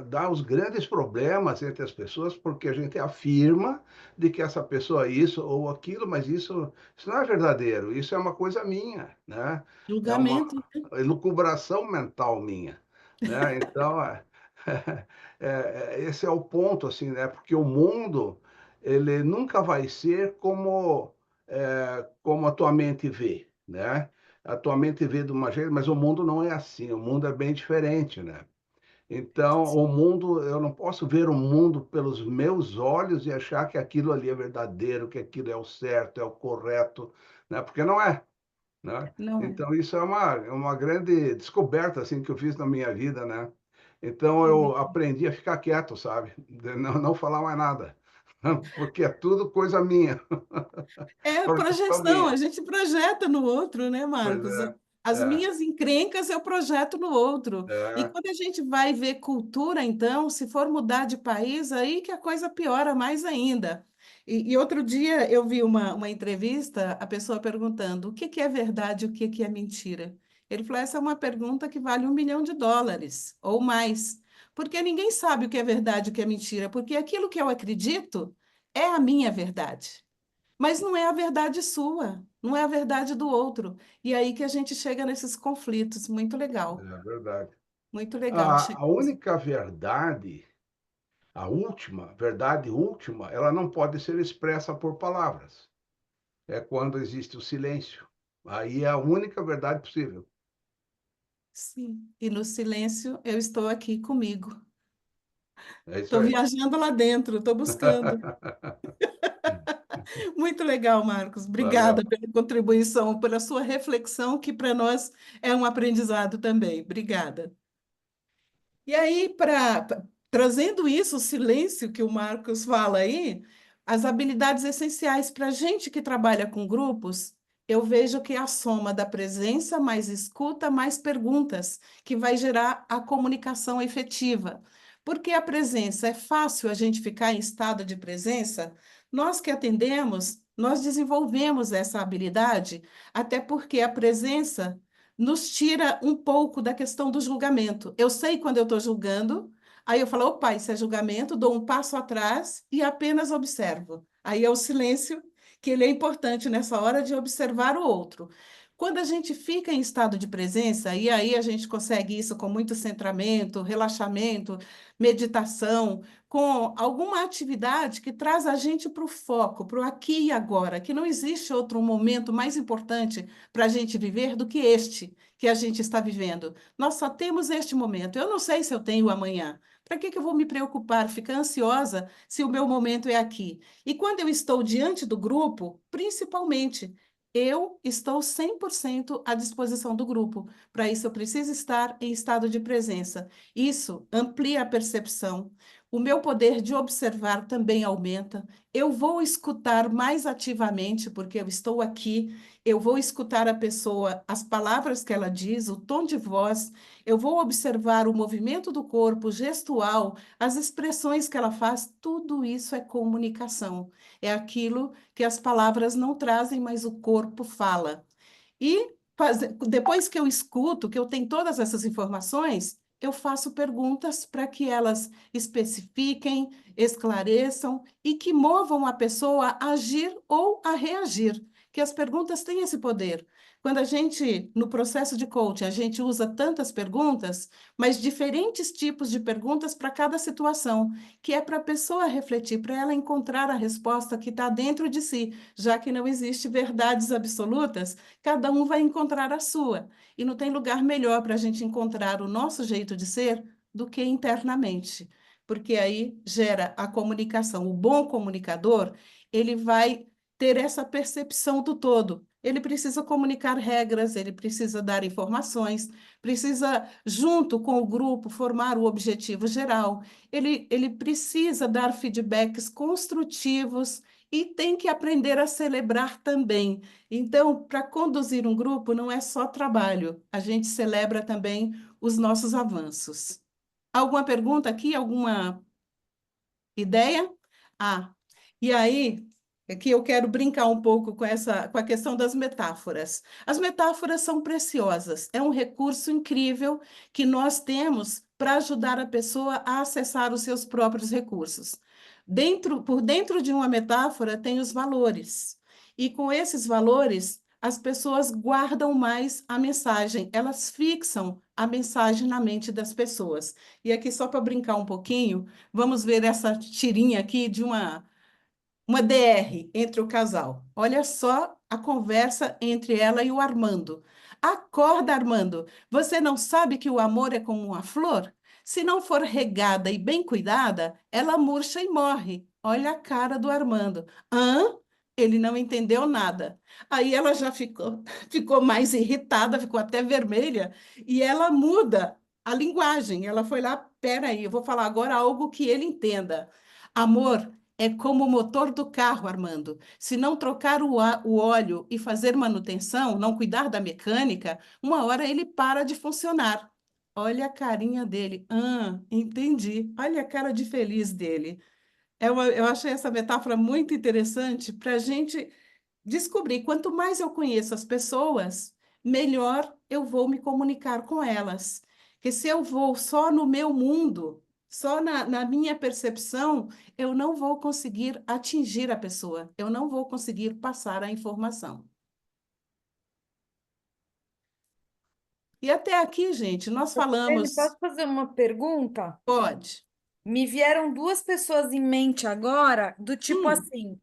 dá os grandes problemas entre as pessoas, porque a gente afirma de que essa pessoa é isso ou aquilo, mas isso não é verdadeiro, isso é uma coisa minha, né? É uma Julgamento. elucubração mental minha, né? Então, esse é o ponto, assim, né? Porque o mundo, ele nunca vai ser como a tua mente vê, né? A tua mente vê de uma jeito, mas o mundo não é assim. O mundo é bem diferente, né? Então, o mundo, eu não posso ver o mundo pelos meus olhos e achar que aquilo ali é verdadeiro, que aquilo é o certo, é o correto, né? Porque não é, né? Não é. Então, isso é uma grande descoberta, assim, que eu fiz na minha vida, né? Então, eu aprendi a ficar quieto, sabe? De não falar mais nada, porque é tudo coisa minha, É projeção projeção, a minha. gente projeta no outro, né, Pois Marcos? é, As é, minhas encrencas eu projeto no outro. E é, quando a gente vai ver cultura, então, se for mudar de país, aí que a coisa piora mais ainda. E outro dia eu vi uma entrevista, a pessoa perguntando o que é verdade e o que é mentira. Ele falou: essa é uma pergunta que vale US$ 1 milhão ou mais. Porque ninguém sabe o que é verdade e o que é mentira, porque aquilo que eu acredito é a minha verdade. Mas não é a verdade sua, não é a verdade do outro. E aí que a gente chega nesses conflitos. é verdade. Muito legal. A única verdade, a última, verdade última, ela não pode ser expressa por palavras. É quando existe o silêncio. Aí é a única verdade possível. Sim. E no silêncio eu estou aqui comigo. É isso Estou aí. viajando lá dentro, estou buscando. Muito legal, Marcos. Valeu. Obrigada pela contribuição, pela sua reflexão, que para nós é um aprendizado também. Obrigada. E aí, trazendo isso, o silêncio que o Marcos fala aí, as habilidades essenciais para a gente que trabalha com grupos, eu vejo que é a soma da presença, mais escuta, mais perguntas, que vai gerar a comunicação efetiva. Porque a presença é fácil a gente ficar em estado de presença, nós que atendemos, nós desenvolvemos essa habilidade, até porque a presença nos tira um pouco da questão do julgamento. Eu sei quando eu estou julgando, aí eu falo, opa, isso é julgamento, dou um passo atrás e apenas observo. Aí é o silêncio, que ele é importante nessa hora de observar o outro. Quando a gente fica em estado de presença, e aí a gente consegue isso com muito centramento, relaxamento, meditação, com alguma atividade que traz a gente para o foco, para o aqui e agora, que não existe outro momento mais importante para a gente viver do que este que a gente está vivendo. Nós só temos este momento. Eu não sei se eu tenho amanhã. Para que eu vou me preocupar, ficar ansiosa se o meu momento é aqui? E quando eu estou diante do grupo, principalmente, eu estou 100% à disposição do grupo. Para isso, eu preciso estar em estado de presença. Isso amplia a percepção. O meu poder de observar também aumenta. Eu vou escutar mais ativamente, porque eu estou aqui. Eu vou escutar a pessoa, as palavras que ela diz, o tom de voz. Eu vou observar o movimento do corpo, gestual, as expressões que ela faz. Tudo isso é comunicação. É aquilo que as palavras não trazem, mas o corpo fala. E depois que eu escuto, que eu tenho todas essas informações, eu faço perguntas para que elas especifiquem, esclareçam e que movam a pessoa a agir ou a reagir. Que as perguntas têm esse poder. Quando a gente, no processo de coaching, a gente usa tantas perguntas, mas diferentes tipos de perguntas para cada situação, que é para a pessoa refletir, para ela encontrar a resposta que está dentro de si, já que não existe verdades absolutas, cada um vai encontrar a sua. E não tem lugar melhor para a gente encontrar o nosso jeito de ser do que internamente, porque aí gera a comunicação. O bom comunicador, ele vai ter essa percepção do todo. Ele precisa comunicar regras, ele precisa dar informações, precisa, junto com o grupo, formar o objetivo geral. Ele precisa dar feedbacks construtivos e tem que aprender a celebrar também. Então, para conduzir um grupo não é só trabalho, a gente celebra também os nossos avanços. Alguma pergunta aqui? Alguma ideia? Ah, e aí é que eu quero brincar um pouco com a questão das metáforas. As metáforas são preciosas, é um recurso incrível que nós temos para ajudar a pessoa a acessar os seus próprios recursos. Por dentro de uma metáfora tem os valores, e com esses valores as pessoas guardam mais a mensagem, elas fixam a mensagem na mente das pessoas. E aqui, só para brincar um pouquinho, vamos ver essa tirinha aqui de uma DR entre o casal. Olha só a conversa entre ela e o Armando. Acorda, Armando. Você não sabe que o amor é como uma flor? Se não for regada e bem cuidada, ela murcha e morre. Olha a cara do Armando. Hã? Ele não entendeu nada. Aí ela já ficou mais irritada, ficou até vermelha, e ela muda a linguagem. Ela foi lá, peraí, eu vou falar agora algo que ele entenda. Amor é como o motor do carro, Armando. Se não trocar o óleo e fazer manutenção, não cuidar da mecânica, uma hora ele para de funcionar. Olha a carinha dele. Ah, entendi. Olha a cara de feliz dele. Eu achei essa metáfora muito interessante para a gente descobrir. Quanto mais eu conheço as pessoas, melhor eu vou me comunicar com elas. Porque se eu vou só no meu mundo, só na minha percepção, eu não vou conseguir atingir a pessoa, eu não vou conseguir passar a informação. E até aqui, gente, nós Ele, falamos. posso fazer uma pergunta? Pode. Me vieram duas pessoas em mente agora, do tipo Hum, assim,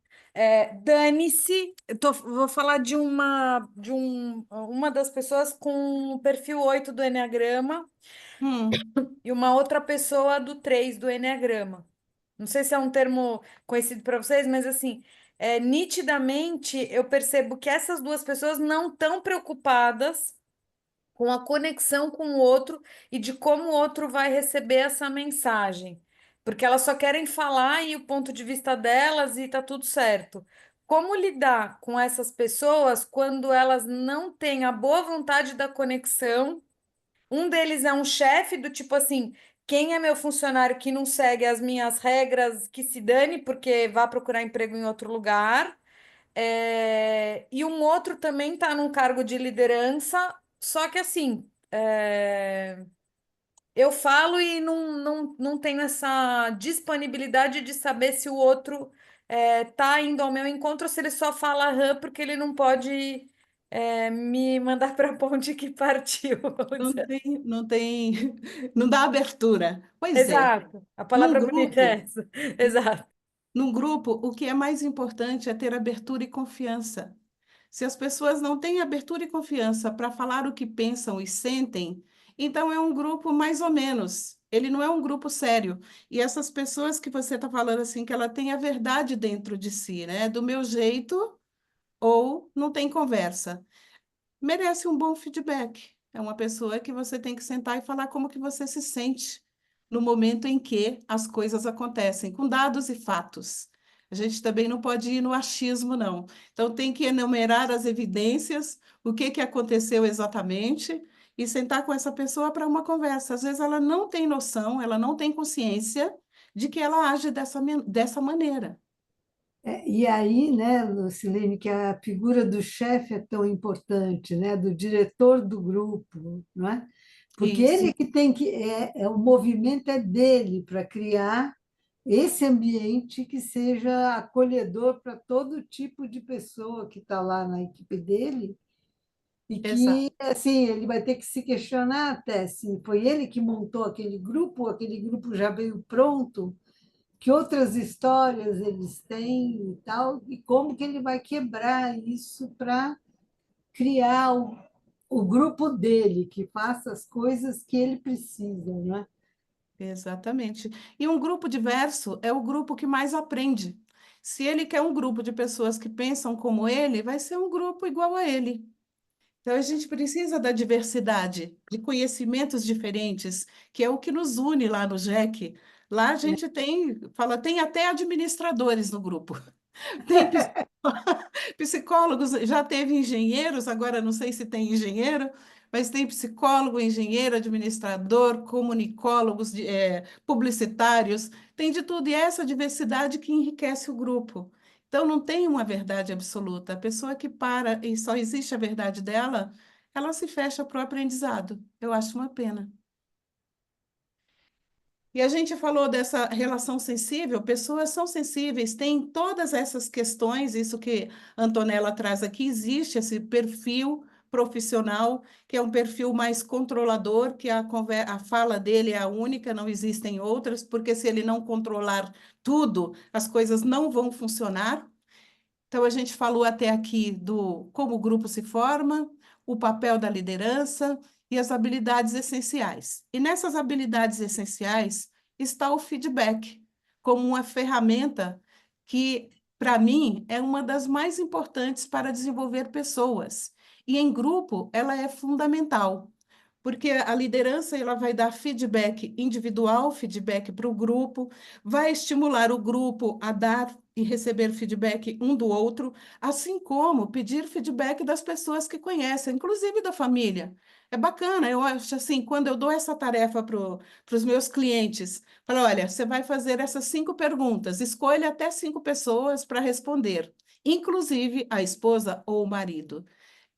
dane-se, vou falar uma das pessoas com o perfil 8 do Eneagrama hum, e uma outra pessoa do 3 do Eneagrama. Não sei se é um termo conhecido para vocês, mas assim, nitidamente eu percebo que essas duas pessoas não estão preocupadas com a conexão com o outro e de como o outro vai receber essa mensagem. Porque elas só querem falar e o ponto de vista delas e tá tudo certo. Como lidar com essas pessoas quando elas não têm a boa vontade da conexão? Um deles é um chefe do tipo assim, quem é meu funcionário que não segue as minhas regras, que se dane porque vá procurar emprego em outro lugar. E um outro também está num cargo de liderança, só que assim, eu falo e não tenho essa disponibilidade de saber se o outro tá indo ao meu encontro ou se ele só fala aham porque ele não pode me mandar para a ponte que partiu. Vamos não dizer. tem, não tem, não dá abertura. Pois é, Exato, a num palavra bonita é grupo. essa. Exato. Num grupo, o que é mais importante é ter abertura e confiança. Se as pessoas não têm abertura e confiança para falar o que pensam e sentem, então é um grupo mais ou menos. Ele não é um grupo sério. E essas pessoas que você está falando assim, que ela tem a verdade dentro de si, né? Do meu jeito, ou não tem conversa. Merece um bom feedback. É uma pessoa que você tem que sentar e falar como que você se sente no momento em que as coisas acontecem, com dados e fatos. A gente também não pode ir no achismo, não. Então, tem que enumerar as evidências, o que que aconteceu exatamente, e sentar com essa pessoa para uma conversa. Às vezes, ela não tem noção, ela não tem consciência de que ela age dessa maneira. E aí, né, Lucilene, que a figura do chefe é tão importante, né, do diretor do grupo, não é? Porque Isso, ele que tem que o movimento é dele para criar esse ambiente que seja acolhedor para todo tipo de pessoa que está lá na equipe dele e exato. que assim ele vai ter que se questionar até se foi ele que montou aquele grupo já veio pronto, que outras histórias eles têm e tal, e como que ele vai quebrar isso para criar o grupo dele, que faça as coisas que ele precisa, né? Exatamente. E um grupo diverso é o grupo que mais aprende. Se ele quer um grupo de pessoas que pensam como ele, vai ser um grupo igual a ele. Então, a gente precisa da diversidade, de conhecimentos diferentes, que é o que nos une lá no JEC. Lá a gente tem até administradores no grupo. Tem psicólogos, já teve engenheiros, agora não sei se tem engenheiro, mas tem psicólogo, engenheiro, administrador, comunicólogos, publicitários, tem de tudo, e é essa diversidade que enriquece o grupo. Então, não tem uma verdade absoluta. A pessoa que para e só existe a verdade dela, ela se fecha para o aprendizado. Eu acho uma pena. E a gente falou dessa relação sensível, pessoas são sensíveis, têm todas essas questões, isso que a Antonella traz aqui, existe esse perfil profissional, que é um perfil mais controlador, que a fala dele é a única, não existem outras, porque se ele não controlar tudo, as coisas não vão funcionar. Então, a gente falou até aqui do como o grupo se forma, o papel da liderança e as habilidades essenciais. E nessas habilidades essenciais está o feedback, como uma ferramenta que, para mim, é uma das mais importantes para desenvolver pessoas. E em grupo, ela é fundamental, porque a liderança ela vai dar feedback individual, feedback para o grupo, vai estimular o grupo a dar e receber feedback um do outro, assim como pedir feedback das pessoas que conhecem, inclusive da família. É bacana, eu acho assim, quando eu dou essa tarefa para os meus clientes, falo, olha, você vai fazer essas 5 perguntas, escolha até 5 pessoas para responder, inclusive a esposa ou o marido.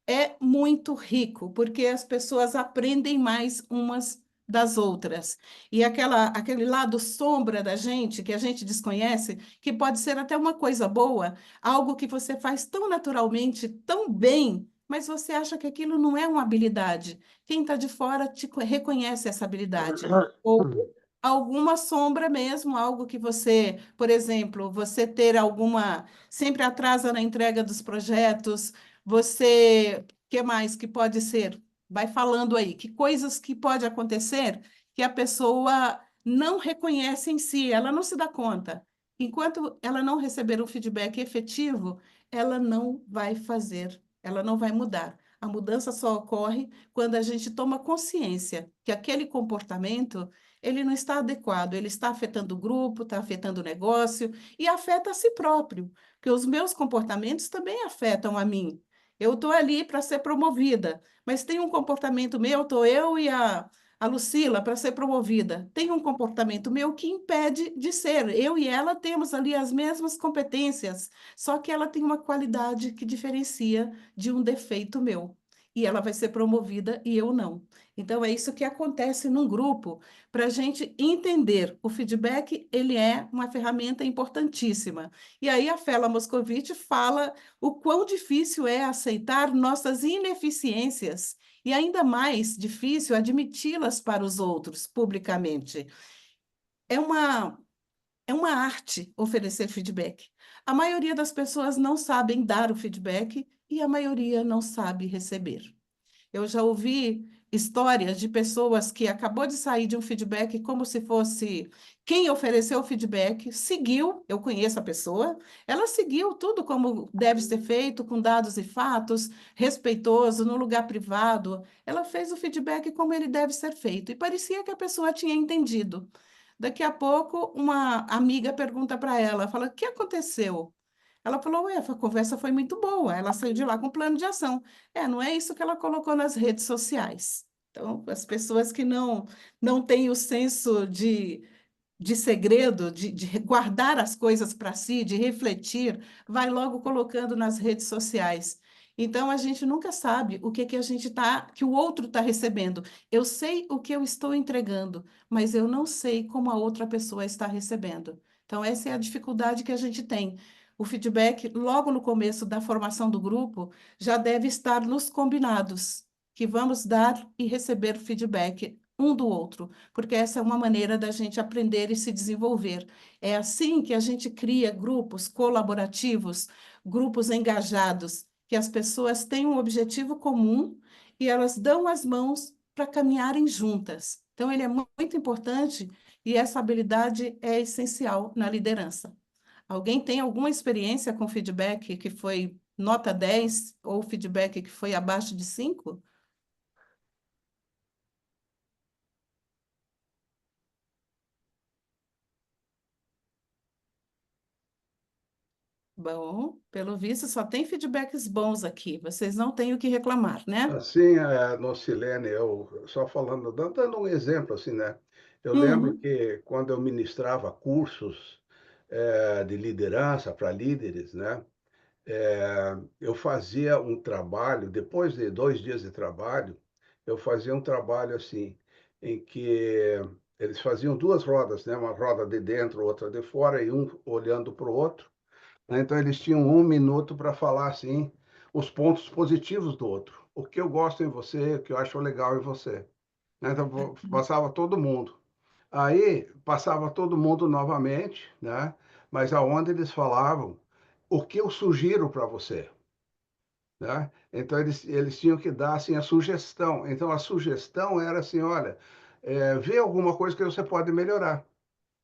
É muito rico, porque as pessoas aprendem mais umas das outras. E aquele lado sombra da gente, que a gente desconhece, que pode ser até uma coisa boa, algo que você faz tão naturalmente, tão bem, mas você acha que aquilo não é uma habilidade. Quem está de fora reconhece essa habilidade. Ou alguma sombra mesmo, algo que você, por exemplo, você ter alguma, sempre atrasa na entrega dos projetos, você, que mais que pode ser? Vai falando aí, que coisas que pode acontecer que a pessoa não reconhece em si, ela não se dá conta. Enquanto ela não receber um feedback efetivo, ela não vai fazer, ela não vai mudar. A mudança só ocorre quando a gente toma consciência que aquele comportamento ele não está adequado, ele está afetando o grupo, está afetando o negócio e afeta a si próprio, porque os meus comportamentos também afetam a mim. Eu estou ali para ser promovida, mas tem um comportamento meu, estou eu e a Lucila para ser promovida. Tem um comportamento meu que impede de ser. Eu e ela temos ali as mesmas competências, só que ela tem uma qualidade que diferencia de um defeito meu. E ela vai ser promovida e eu não. Então, é isso que acontece num grupo, para a gente entender. O feedback, ele é uma ferramenta importantíssima. E aí a Fela Moscovitch fala o quão difícil é aceitar nossas ineficiências e ainda mais difícil admiti-las para os outros publicamente. É uma, é uma arte oferecer feedback. A maioria das pessoas não sabem dar o feedback e a maioria não sabe receber. Eu já ouvi histórias de pessoas que acabou de sair de um feedback como se fosse quem ofereceu o feedback, seguiu, eu conheço a pessoa, ela seguiu tudo como deve ser feito, com dados e fatos, respeitoso, no lugar privado. Ela fez o feedback como ele deve ser feito e parecia que a pessoa tinha entendido. Daqui a pouco, uma amiga pergunta para ela, fala, o que aconteceu? Ela falou, ué, a conversa foi muito boa. Ela saiu de lá com plano de ação. Não é isso que ela colocou nas redes sociais. Então, as pessoas que não têm o senso de segredo, de guardar as coisas para si, de refletir, vai logo colocando nas redes sociais. Então, a gente nunca sabe o que a gente que o outro está recebendo. Eu sei o que eu estou entregando, mas eu não sei como a outra pessoa está recebendo. Então, essa é a dificuldade que a gente tem. O feedback, logo no começo da formação do grupo, já deve estar nos combinados, que vamos dar e receber feedback um do outro, porque essa é uma maneira da gente aprender e se desenvolver. É assim que a gente cria grupos colaborativos, grupos engajados, que as pessoas têm um objetivo comum e elas dão as mãos para caminharem juntas. Então, ele é muito importante e essa habilidade é essencial na liderança. Alguém tem alguma experiência com feedback que foi nota 10 ou feedback que foi abaixo de 5? Bom, pelo visto, só tem feedbacks bons aqui. Vocês não têm o que reclamar, né? Assim, Nocilene, eu só falando, dando um exemplo assim, né? Eu lembro Uhum. que quando eu ministrava cursos de liderança para líderes, né? Eu fazia um trabalho, depois de 2 dias de trabalho, eu fazia um trabalho assim, em que eles faziam duas rodas, né? Uma roda de dentro, outra de fora, e um olhando para o outro, né? Então, eles tinham 1 minuto para falar assim, os pontos positivos do outro. O que eu gosto em você, o que eu acho legal em você. Né? Então, passava todo mundo. Aí, passava todo mundo novamente, né? Mas aonde eles falavam, o que eu sugiro para você, né? Então, eles tinham que dar assim, a sugestão. Então, a sugestão era assim, olha, vê alguma coisa que você pode melhorar.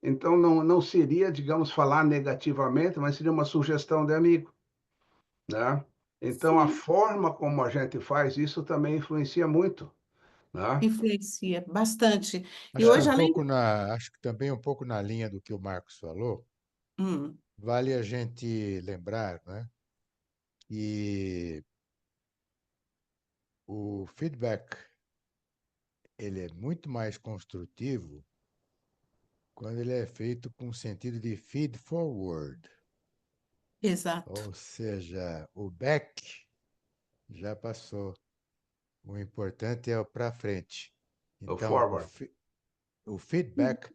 Então, não seria, digamos, falar negativamente, mas seria uma sugestão de amigo, né? Então, a Sim, forma como a gente faz isso também influencia muito, né? influencia bastante. E Acho que hoje, um além. pouco acho que também um pouco na linha do que o Marcos falou, Hum, vale a gente lembrar, né, que o feedback ele é muito mais construtivo quando ele é feito com sentido de feed forward, exato. ou seja, o back já passou, o importante é o para frente. O Então, forward. o feedback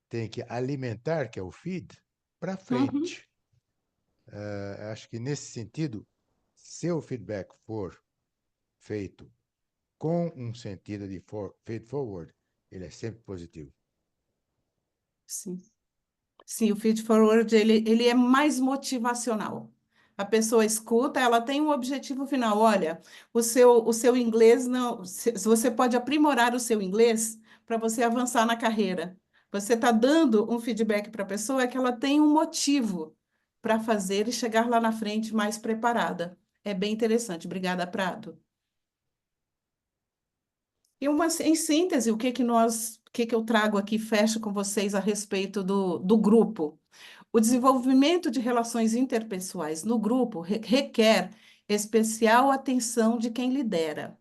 tem que alimentar, que é o feed, para Uhum. frente. Acho que nesse sentido, se o feedback for feito com um sentido de feed forward, ele é sempre positivo. Sim. Sim, o feed forward ele é mais motivacional. A pessoa escuta, ela tem um objetivo final. Olha, o seu inglês não. Se você pode aprimorar o seu inglês para você avançar na carreira. Você está dando um feedback para a pessoa que ela tem um motivo para fazer e chegar lá na frente mais preparada. É bem interessante. Obrigada, Prado. Em síntese, o que eu trago aqui, fecho com vocês a respeito do grupo. O desenvolvimento de relações interpessoais no grupo requer especial atenção de quem lidera.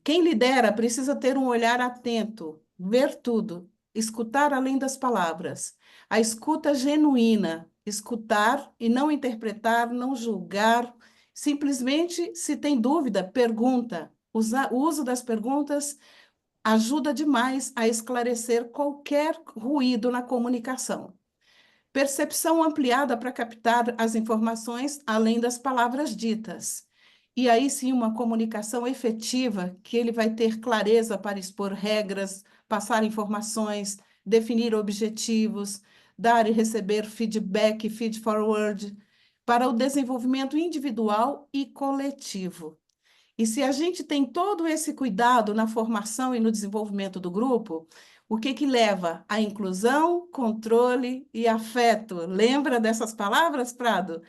Quem lidera precisa ter um olhar atento, ver tudo, escutar além das palavras. A escuta genuína, escutar e não interpretar, não julgar. Simplesmente, se tem dúvida, pergunta. O uso das perguntas ajuda demais a esclarecer qualquer ruído na comunicação. Percepção ampliada para captar as informações além das palavras ditas. E aí sim, uma comunicação efetiva, que ele vai ter clareza para expor regras, passar informações, definir objetivos, dar e receber feedback, feed forward, para o desenvolvimento individual e coletivo. E se a gente tem todo esse cuidado na formação e no desenvolvimento do grupo, o que que leva? A inclusão, controle e afeto. Lembra dessas palavras, Prado?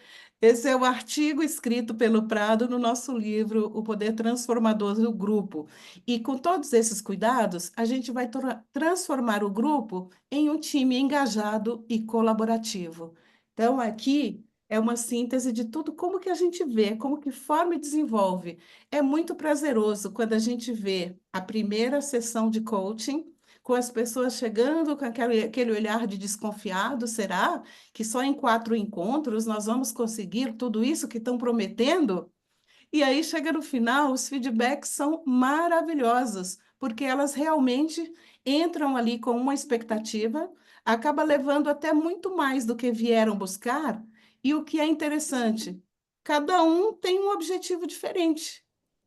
Esse é o artigo escrito pelo Prado no nosso livro O Poder Transformador do Grupo. E com todos esses cuidados, a gente vai transformar o grupo em um time engajado e colaborativo. Então, aqui é uma síntese de tudo, como que a gente vê, como que forma e desenvolve. É muito prazeroso quando a gente vê a primeira sessão de coaching, com as pessoas chegando com aquele olhar de desconfiado, será que só em 4 encontros nós vamos conseguir tudo isso que estão prometendo? E aí chega no final, os feedbacks são maravilhosos, porque elas realmente entram ali com uma expectativa, acaba levando até muito mais do que vieram buscar, e o que é interessante, cada um tem um objetivo diferente,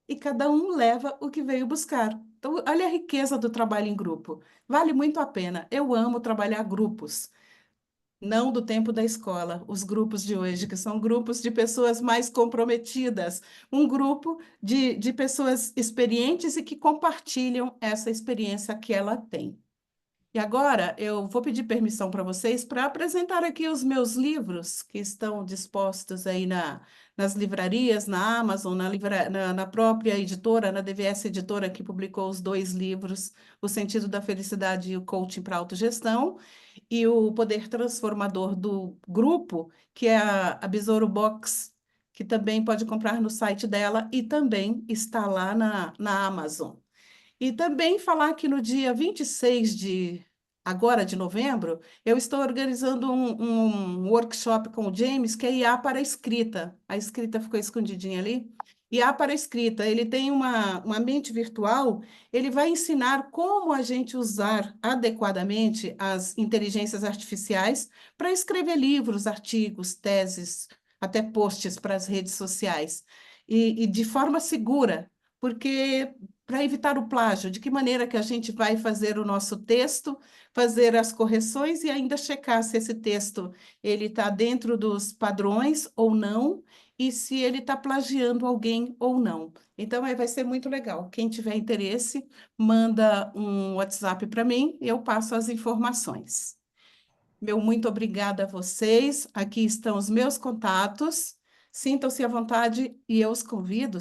e cada um leva o que veio buscar. Então, olha a riqueza do trabalho em grupo. Vale muito a pena. Eu amo trabalhar grupos. Não do tempo da escola, os grupos de hoje, que são grupos de pessoas mais comprometidas, um grupo de pessoas experientes e que compartilham essa experiência que ela tem. E agora eu vou pedir permissão para vocês para apresentar aqui os meus livros que estão dispostos aí nas livrarias, na Amazon, na própria editora, na DVS Editora, que publicou os 2 livros, O Sentido da Felicidade e o Coaching para a Autogestão, e o Poder Transformador do Grupo, que é a Besouro Box, que também pode comprar no site dela e também está lá na Amazon. E também falar que no dia 26 de novembro, eu estou organizando um workshop com o James, que é IA para a escrita. A escrita ficou escondidinha ali. IA para a escrita, ele tem uma mente virtual, ele vai ensinar como a gente usar adequadamente as inteligências artificiais para escrever livros, artigos, teses, até posts para as redes sociais. E de forma segura, porque para evitar o plágio, de que maneira que a gente vai fazer o nosso texto, fazer as correções e ainda checar se esse texto ele está dentro dos padrões ou não, e se ele está plagiando alguém ou não. Então, aí vai ser muito legal. Quem tiver interesse, manda um WhatsApp para mim e eu passo as informações. Meu muito obrigada a vocês. Aqui estão os meus contatos. Sintam-se à vontade e eu os convido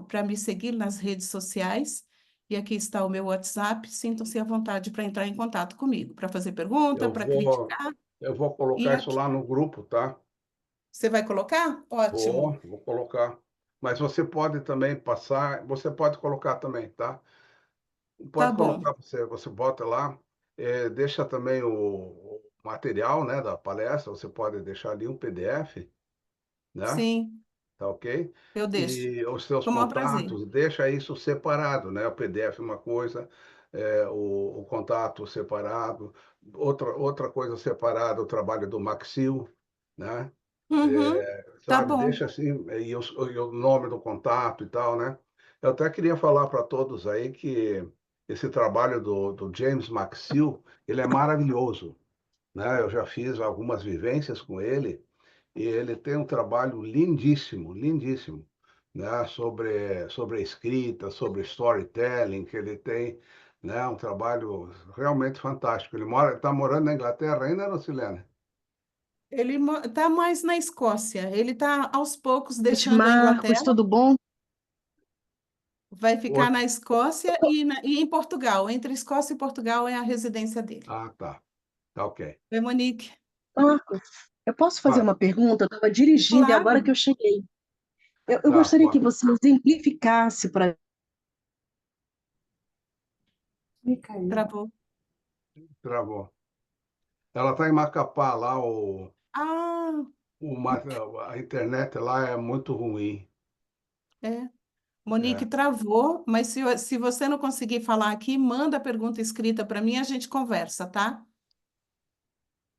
para me seguir nas redes sociais. E aqui está o meu WhatsApp. Sintam-se à vontade para entrar em contato comigo, para fazer pergunta, Eu para vou, criticar. eu vou E colocar isso aqui, lá no grupo, tá? você vai colocar? Ótimo. Vou colocar. Mas você pode também passar, você pode colocar também, tá? Tá Pode bom. colocar, você bota lá, deixa também o material, né, da palestra, você pode deixar ali um PDF, né? Sim, Tá ok? eu deixo. E os seus Com o maior prazer. contatos, deixa isso separado, né? O PDF é uma coisa, o contato separado, outra coisa separada, o trabalho do Maxil, né? Uhum, tá Sabe, bom. deixa assim, e o nome do contato e tal, né? Eu até queria falar para todos aí que esse trabalho do James Maxil, ele é maravilhoso, né? Eu já fiz algumas vivências com ele e ele tem um trabalho lindíssimo, lindíssimo, né? Sobre a escrita, sobre storytelling, que ele tem, né? Um trabalho realmente fantástico. Ele está morando na Inglaterra ainda, não, Silene? Ele está mais na Escócia. Ele está aos poucos Noite, deixando a Marcos, Inglaterra. tudo bom? Vai ficar Outro. na Escócia e em Portugal. Entre Escócia e Portugal é a residência dele. Ah, tá. Tá ok. Oi, Monique. Marcos, eu posso fazer Fala. uma pergunta? Eu estava dirigindo e agora que Claro, eu cheguei. Eu Tá, gostaria que pode. você exemplificasse para Me caiu. travou. Travou. Ela está em Macapá, lá Ah, a internet lá é muito ruim. é. Monique É. travou, mas se você não conseguir falar aqui, manda a pergunta escrita para mim e a gente conversa, tá?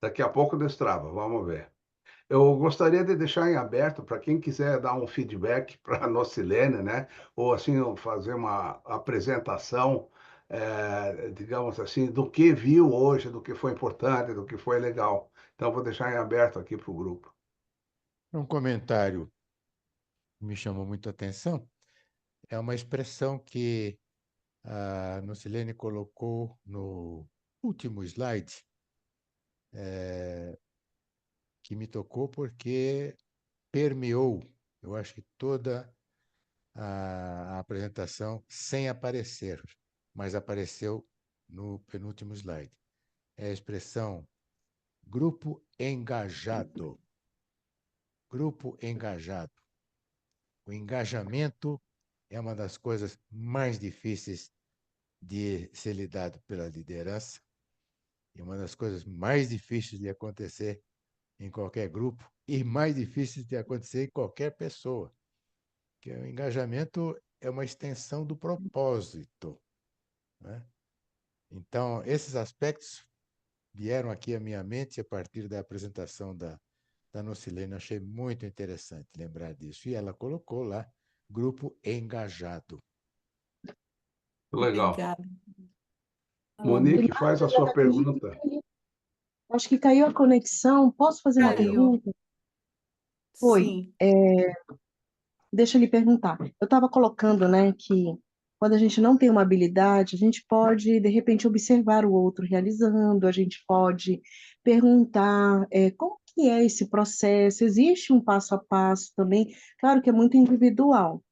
Daqui a pouco destrava, vamos ver. Eu gostaria de deixar em aberto para quem quiser dar um feedback para a Nocilene, né? Ou assim, fazer uma apresentação, digamos assim, do que viu hoje, do que foi importante, do que foi legal. Então, vou deixar em aberto aqui para o grupo. Um comentário que me chamou muita atenção é uma expressão que a Nocilene colocou no último slide, que me tocou porque permeou, eu acho que toda a apresentação sem aparecer, mas apareceu no penúltimo slide. É a expressão grupo engajado. Grupo engajado. O engajamento é uma das coisas mais difíceis de ser lidado pela liderança e uma das coisas mais difíceis de acontecer em qualquer grupo e mais difíceis de acontecer em qualquer pessoa, que o engajamento é uma extensão do propósito, né? Então, esses aspectos vieram aqui à minha mente a partir da apresentação da Nocilene. Achei muito interessante lembrar disso. E ela colocou lá, grupo engajado. Legal. Obrigada. Monique, faz a sua pergunta. Acho que caiu a conexão. Posso fazer uma Caiu. pergunta? Oi, Sim. deixa eu lhe perguntar. Eu estava colocando, né, que quando a gente não tem uma habilidade, a gente pode, de repente, observar o outro realizando, a gente pode perguntar, como que é esse processo? Existe um passo a passo também? Claro que é muito individual,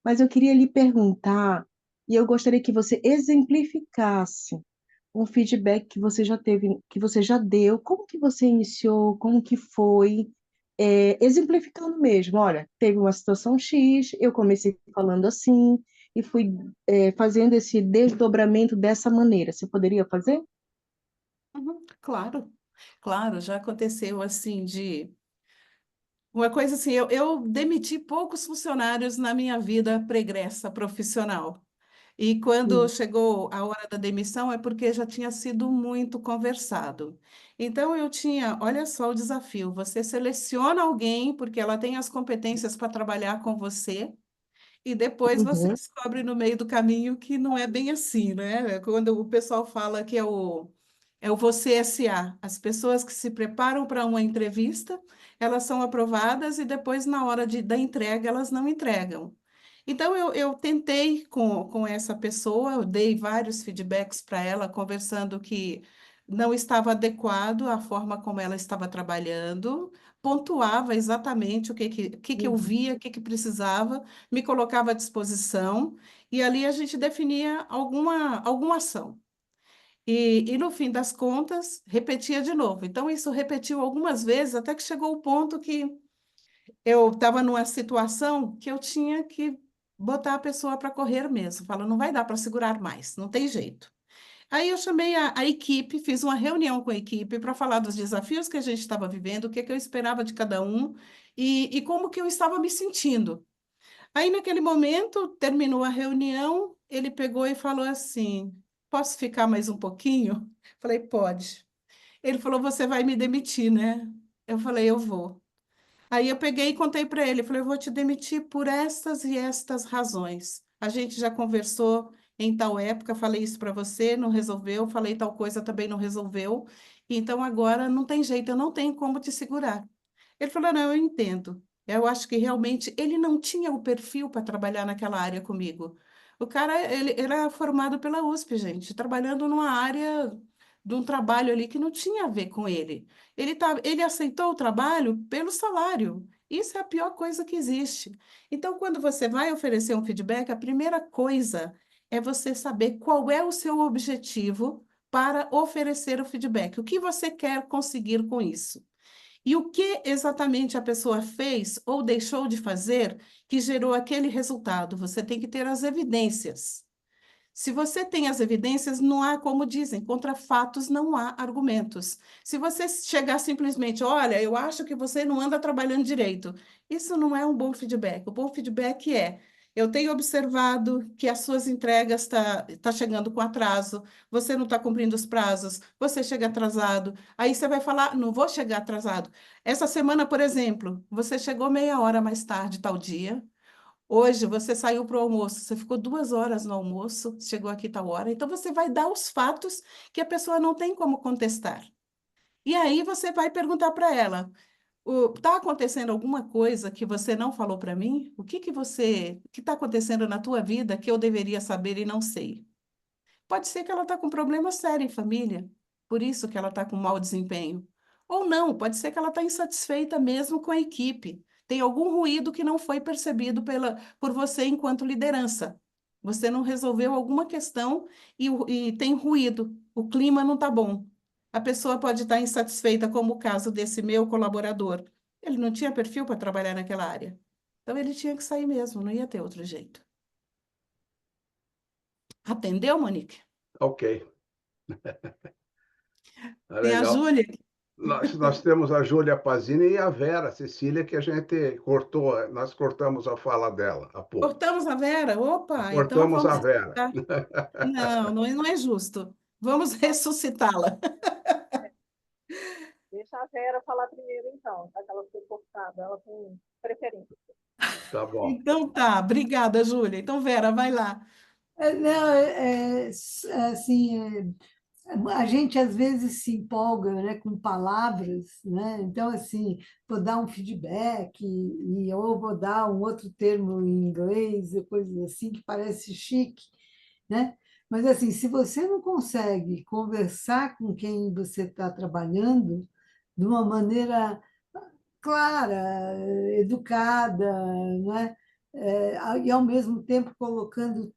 mas eu queria lhe perguntar, e eu gostaria que você exemplificasse um feedback que você já teve, que você já deu, como que você iniciou, como que foi, exemplificando mesmo, olha, teve uma situação X, eu comecei falando assim, e fui, fazendo esse desdobramento dessa maneira. Você poderia fazer? Uhum, claro, claro, já aconteceu assim de uma coisa assim, eu demiti poucos funcionários na minha vida pregressa profissional. E quando Sim. chegou a hora da demissão é porque já tinha sido muito conversado. Então eu tinha, olha só o desafio, você seleciona alguém porque ela tem as competências para trabalhar com você. E depois você Uhum, descobre no meio do caminho que não é bem assim, né? Quando o pessoal fala que é o Você SA. As pessoas que se preparam para uma entrevista, elas são aprovadas e depois, na hora da entrega, elas não entregam. Então, eu tentei com essa pessoa, eu dei vários feedbacks para ela, conversando que não estava adequado a forma como ela estava trabalhando, pontuava exatamente o que eu uhum, via, o que precisava, me colocava à disposição, e ali a gente definia alguma ação. E no fim das contas, repetia de novo. Então, isso repetiu algumas vezes, até que chegou o ponto que eu estava numa situação que eu tinha que botar a pessoa para correr mesmo. Fala, não vai dar para segurar mais, não tem jeito. Aí eu chamei a equipe, fiz uma reunião com a equipe para falar dos desafios que a gente estava vivendo, o que que eu esperava de cada um e como que eu estava me sentindo. Aí, naquele momento, terminou a reunião, ele pegou e falou assim: Posso ficar mais um pouquinho? Falei: Pode. Ele falou: Você vai me demitir, né? Eu falei: Eu vou. Aí eu peguei e contei para ele, falei, eu vou te demitir por estas e estas razões. A gente já conversou em tal época, falei isso para você, não resolveu, falei tal coisa também não resolveu. Então agora não tem jeito, eu não tenho como te segurar. Ele falou, não, eu entendo. Eu acho que realmente ele não tinha o perfil para trabalhar naquela área comigo. O cara, ele era formado pela USP, gente, trabalhando numa área de um trabalho ali que não tinha a ver com ele. Ele aceitou o trabalho pelo salário. Isso é a pior coisa que existe. Então, quando você vai oferecer um feedback, a primeira coisa é você saber qual é o seu objetivo para oferecer o feedback. O que você quer conseguir com isso? E o que exatamente a pessoa fez ou deixou de fazer que gerou aquele resultado? Você tem que ter as evidências. Se você tem as evidências, não há, como dizem, contra fatos não há argumentos. Se você chegar simplesmente, olha, eu acho que você não anda trabalhando direito, isso não é um bom feedback. O bom feedback é, eu tenho observado que as suas entregas tá chegando com atraso, você não está cumprindo os prazos, você chega atrasado. Aí você vai falar, não vou chegar atrasado. Essa semana, por exemplo, você chegou meia hora mais tarde, tal dia. Hoje você saiu para o almoço, você ficou 2 horas no almoço, chegou aqui tal hora, então você vai dar os fatos que a pessoa não tem como contestar. E aí você vai perguntar para ela: Está acontecendo alguma coisa que você não falou para mim? O que está acontecendo na tua vida que eu deveria saber e não sei? Pode ser que ela está com problema sério em família, por isso que ela está com mau desempenho. Ou não, pode ser que ela está insatisfeita mesmo com a equipe. Tem algum ruído que não foi percebido por você enquanto liderança. Você não resolveu alguma questão e tem ruído. O clima não está bom. A pessoa pode estar insatisfeita, como o caso desse meu colaborador. Ele não tinha perfil para trabalhar naquela área. Então ele tinha que sair mesmo, não ia ter outro jeito. Atendeu, Monique? Ok, Tem a legal. Júlia. Nós temos a Júlia Pazini e a Vera Cecília, que a gente cortou, nós cortamos a fala dela há pouco. Cortamos a Vera? Opa, então Cortamos vamos a Vera. ressuscitar. Não, não é justo. Vamos ressuscitá-la. Deixa a Vera falar primeiro, então, já que ela foi cortada, ela tem preferência. Tá bom. Então tá, obrigada, Júlia. Então, Vera, vai lá. Não, assim, a gente às vezes se empolga, né, com palavras, né? Então, assim, vou dar um feedback ou vou dar um outro termo em inglês, ou coisas assim que parece chique, né? Mas assim, se você não consegue conversar com quem você está trabalhando de uma maneira clara, educada, né? E ao mesmo tempo colocando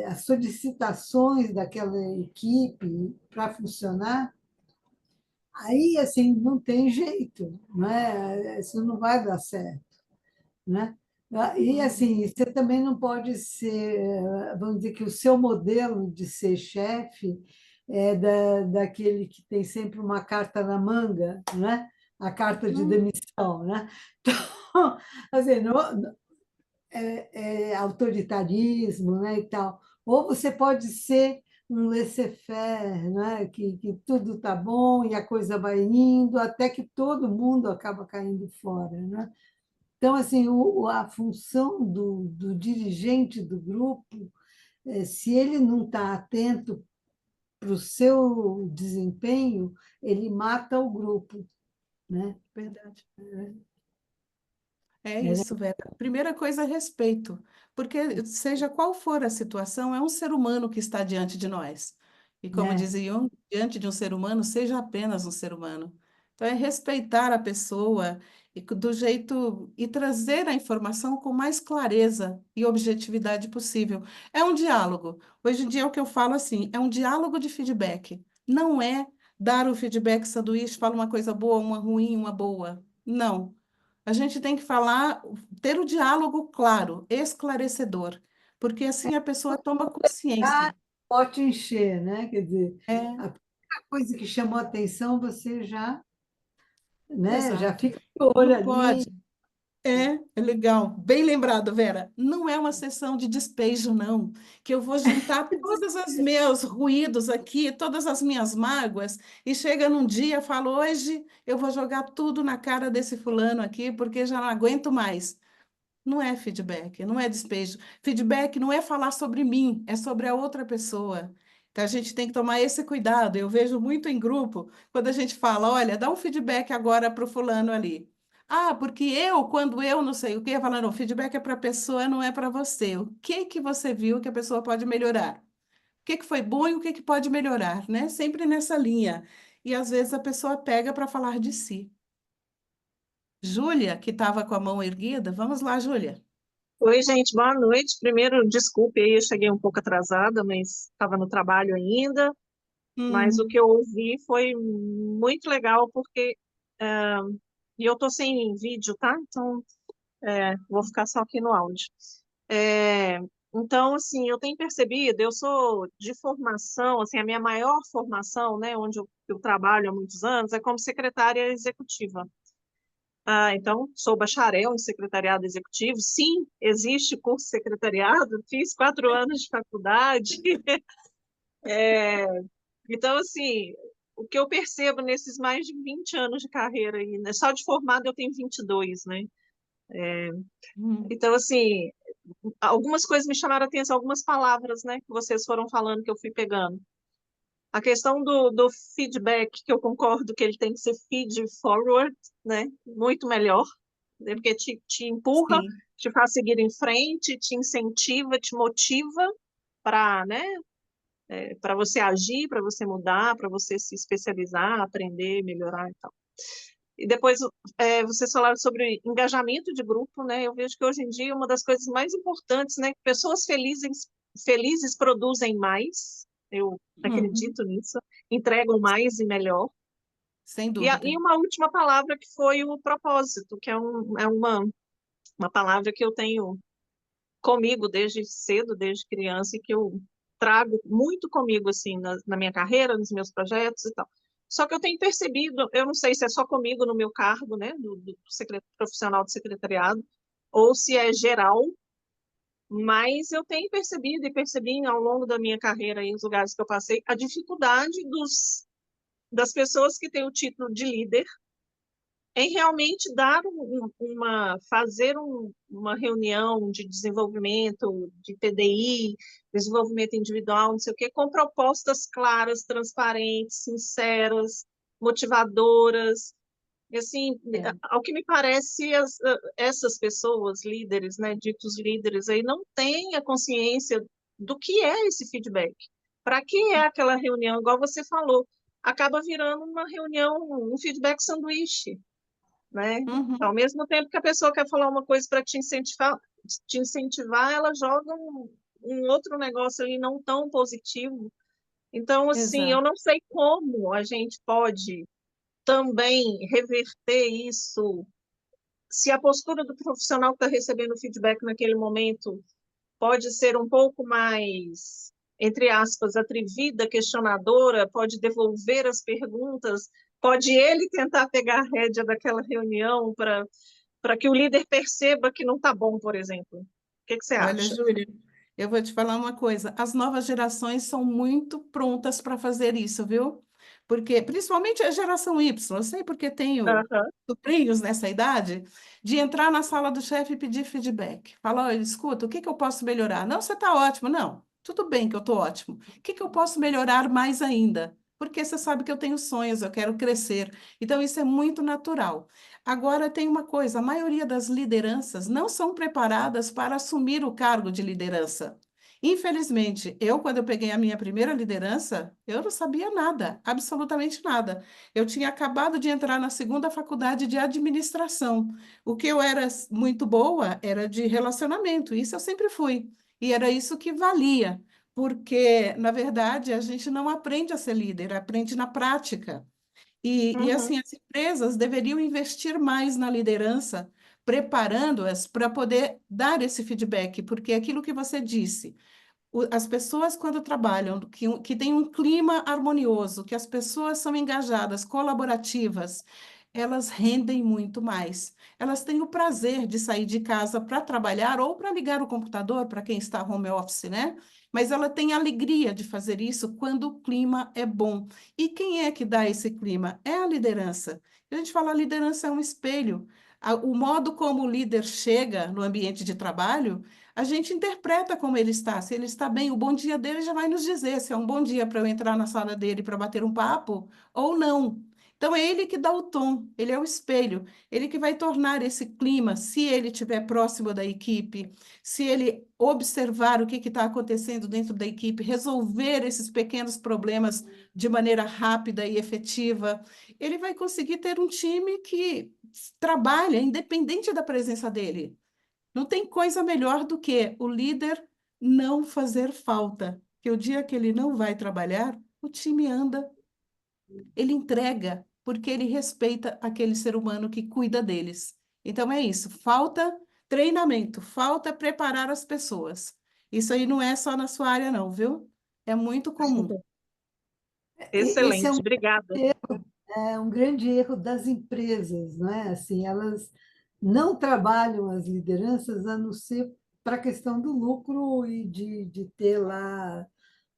as solicitações daquela equipe para funcionar, aí assim não tem jeito, né? Isso não vai dar certo, né? E assim, você também não pode ser, vamos dizer que o seu modelo de ser chefe é daquele que tem sempre uma carta na manga, né? A carta de demissão, né? Então, assim, autoritarismo, né, e tal. Ou você pode ser um laissez-faire, né, que tudo está bom e a coisa vai indo, até que todo mundo acaba caindo fora, né? Então, assim, a função do dirigente do grupo, se ele não está atento para o seu desempenho, ele mata o grupo, né? Verdade. É isso, Vera. Primeira coisa é respeito, porque seja qual for a situação, é um ser humano que está diante de nós. E como É, diziam, diante de um ser humano, seja apenas um ser humano. Então é respeitar a pessoa do jeito e trazer a informação com mais clareza e objetividade possível. É um diálogo. Hoje em dia é o que eu falo assim, é um diálogo de feedback. Não é dar o feedback sanduíche, fala uma coisa boa, uma ruim, uma boa. Não. A gente tem que falar, ter o diálogo claro, esclarecedor, porque assim a pessoa toma consciência. pode encher, né? Quer dizer, É, a primeira coisa que chamou a atenção, você já, né, já exato. fica de olho Não ali. pode. É legal. Bem lembrado, Vera. Não é uma sessão de despejo, não. Que eu vou juntar todos os meus ruídos aqui, todas as minhas mágoas, e chega num dia, eu falo, hoje eu vou jogar tudo na cara desse fulano aqui, porque já não aguento mais. Não é feedback, não é despejo. Feedback não é falar sobre mim, é sobre a outra pessoa. Então a gente tem que tomar esse cuidado. Eu vejo muito em grupo, quando a gente fala, olha, dá um feedback agora para o fulano ali. Ah, porque quando eu não sei o que, falando, o feedback é para a pessoa, não é para você. O que que você viu que a pessoa pode melhorar? O que que foi bom e o que que pode melhorar, né? Sempre nessa linha. E às vezes a pessoa pega para falar de si. Júlia, que estava com a mão erguida, vamos lá, Júlia. Oi, gente, boa noite. Primeiro, desculpe aí, eu cheguei um pouco atrasada, mas estava no trabalho ainda. Mas o que eu ouvi foi muito legal, porque e eu tô sem vídeo, tá? Então, vou ficar só aqui no áudio. É, então, assim, eu tenho percebido, eu sou de formação, assim, a minha maior formação, né, onde eu trabalho há muitos anos, é como secretária executiva. Então, sou bacharel em secretariado executivo. Sim, existe curso de secretariado, fiz 4 anos de faculdade. Então, assim, o que eu percebo nesses mais de 20 anos de carreira aí, né? Só de formado eu tenho 22, né? Hum. Então, assim, algumas coisas me chamaram a atenção, algumas palavras, né, que vocês foram falando que eu fui pegando. A questão do feedback, que eu concordo que ele tem que ser feed forward, né? Muito melhor, né? Porque te empurra, Sim, te faz seguir em frente, te incentiva, te motiva para, né? Para você agir, para você mudar, para você se especializar, aprender, melhorar e tal. E depois, vocês falaram sobre engajamento de grupo, né? Eu vejo que hoje em dia uma das coisas mais importantes, né? Pessoas felizes produzem mais, eu uhum, acredito nisso, entregam mais e melhor. sem E dúvida. uma última palavra que foi o propósito, que é uma palavra que eu tenho comigo desde cedo, desde criança, e que eu trago muito comigo, assim, na minha carreira, nos meus projetos e tal. Só que eu tenho percebido, eu não sei se é só comigo no meu cargo, né, do profissional de secretariado, ou se é geral, mas eu tenho percebido e percebi ao longo da minha carreira e nos lugares que eu passei, a dificuldade das pessoas que têm o título de líder em realmente fazer uma reunião de desenvolvimento, de PDI, desenvolvimento individual, não sei o quê, com propostas claras, transparentes, sinceras, motivadoras. E, assim, É. ao que me parece, essas pessoas, líderes, né, ditos líderes, aí não têm a consciência do que é esse feedback. Para que é aquela reunião, igual você falou, acaba virando uma reunião, um feedback sanduíche, né? Uhum, Ao mesmo tempo que a pessoa quer falar uma coisa para te incentivar, ela joga um outro negócio ali não tão positivo. Então, assim, eu exato. não sei como a gente pode também reverter isso, se a postura do profissional que está recebendo feedback naquele momento pode ser um pouco mais, entre aspas, atrevida, questionadora, pode devolver as perguntas, pode ele tentar pegar a rédea daquela reunião para que o líder perceba que não está bom, por exemplo. O que você Olha, acha? Júlia, eu vou te falar uma coisa. As novas gerações são muito prontas para fazer isso, viu? Porque, principalmente a geração Y, eu sei porque tenho Aham, sobrinhos nessa idade, de entrar na sala do chefe e pedir feedback. Falar, olha, escuta, o que que eu posso melhorar? Não, você está ótimo. Não, tudo bem que eu estou ótimo. O que que eu posso melhorar mais ainda? Porque você sabe que eu tenho sonhos, eu quero crescer. Então, isso é muito natural. Agora, tem uma coisa: a maioria das lideranças não são preparadas para assumir o cargo de liderança. Infelizmente, quando eu peguei a minha primeira liderança, eu não sabia nada, absolutamente nada. Eu tinha acabado de entrar na segunda faculdade de administração. O que eu era muito boa era de relacionamento, isso eu sempre fui. E era isso que valia, porque, na verdade, a gente não aprende a ser líder, aprende na prática. E uhum, assim, as empresas deveriam investir mais na liderança, preparando-as para poder dar esse feedback, porque é aquilo que você disse, as pessoas, quando trabalham, que tem um clima harmonioso, que as pessoas são engajadas, colaborativas, elas rendem muito mais. Elas têm o prazer de sair de casa para trabalhar ou para ligar o computador, para quem está home office, né? Mas ela tem a alegria de fazer isso quando o clima é bom. E quem é que dá esse clima? É a liderança. A gente fala, a liderança é um espelho. O modo como o líder chega no ambiente de trabalho, a gente interpreta como ele está. Se ele está bem, o bom dia dele já vai nos dizer se é um bom dia para eu entrar na sala dele para bater um papo ou não. Então, é ele que dá o tom, ele é o espelho, ele que vai tornar esse clima, se ele estiver próximo da equipe, se ele observar o que está acontecendo dentro da equipe, resolver esses pequenos problemas de maneira rápida e efetiva, ele vai conseguir ter um time que trabalha independente da presença dele. Não tem coisa melhor do que o líder não fazer falta, que o dia que ele não vai trabalhar, o time anda, ele entrega, porque ele respeita aquele ser humano que cuida deles. Então é isso, falta treinamento, falta preparar as pessoas. Isso aí não é só na sua área, não, viu? É muito comum. Esse excelente, obrigada. é um grande erro das empresas, não é? Assim, elas não trabalham as lideranças a não ser para a questão do lucro e de ter lá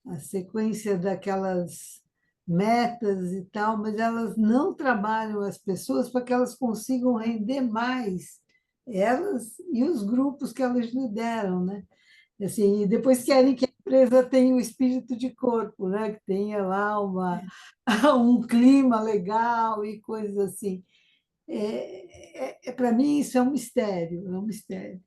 a sequência daquelas metas e tal, mas elas não trabalham as pessoas para que elas consigam render mais, elas e os grupos que elas lideram, né? Assim, e depois querem que a empresa tenha o espírito de corpo, né? Que tenha lá um clima legal e coisas assim. Para mim, isso é um mistério, é um mistério.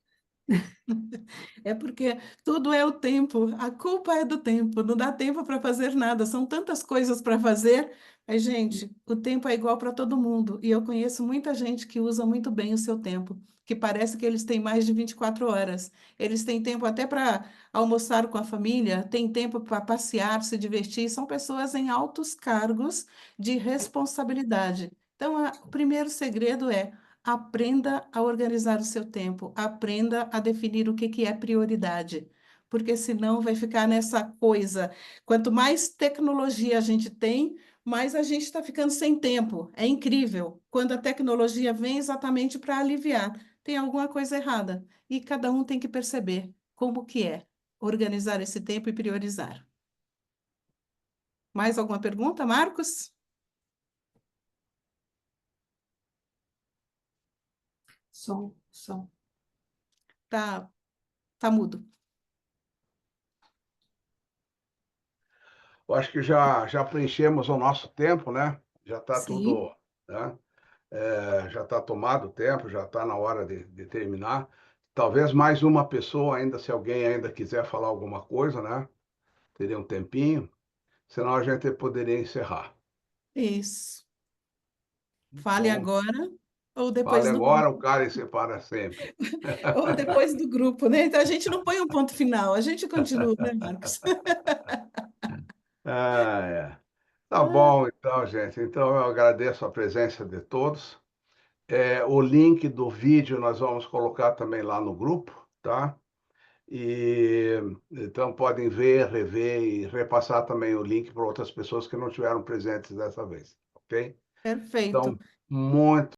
É porque tudo é o tempo, a culpa é do tempo, não dá tempo para fazer nada, são tantas coisas para fazer. Mas, gente, o tempo é igual para todo mundo, e eu conheço muita gente que usa muito bem o seu tempo, que parece que eles têm mais de 24 horas. Eles têm tempo até para almoçar com a família, têm tempo para passear, se divertir, são pessoas em altos cargos de responsabilidade. Então, o primeiro segredo é: aprenda a organizar o seu tempo, aprenda a definir o que que é prioridade, porque senão vai ficar nessa coisa. Quanto mais tecnologia a gente tem, mais a gente está ficando sem tempo. É incrível. Quando a tecnologia vem exatamente para aliviar, tem alguma coisa errada. E cada um tem que perceber como que é organizar esse tempo e priorizar. Mais alguma pergunta, Marcos? Som. Tá, tá mudo. Eu acho que já preenchemos o nosso tempo, né? Já está Sim. tudo, né? Já está tomado o tempo, já está na hora de terminar. Talvez mais uma pessoa ainda, se alguém ainda quiser falar alguma coisa, né? Teria um tempinho, senão a gente poderia encerrar. Isso. Fale Bom, agora ou fale depois do agora, o grupo. cara se para sempre. Ou depois do grupo, né? Então a gente não põe um ponto final, a gente continua, né, Marcos? Ah, é. Tá Ah, bom, então, gente. Então, eu agradeço a presença de todos. O link do vídeo nós vamos colocar também lá no grupo, tá? E então podem ver, rever e repassar também o link para outras pessoas que não estiveram presentes dessa vez, ok? perfeito. Então, muito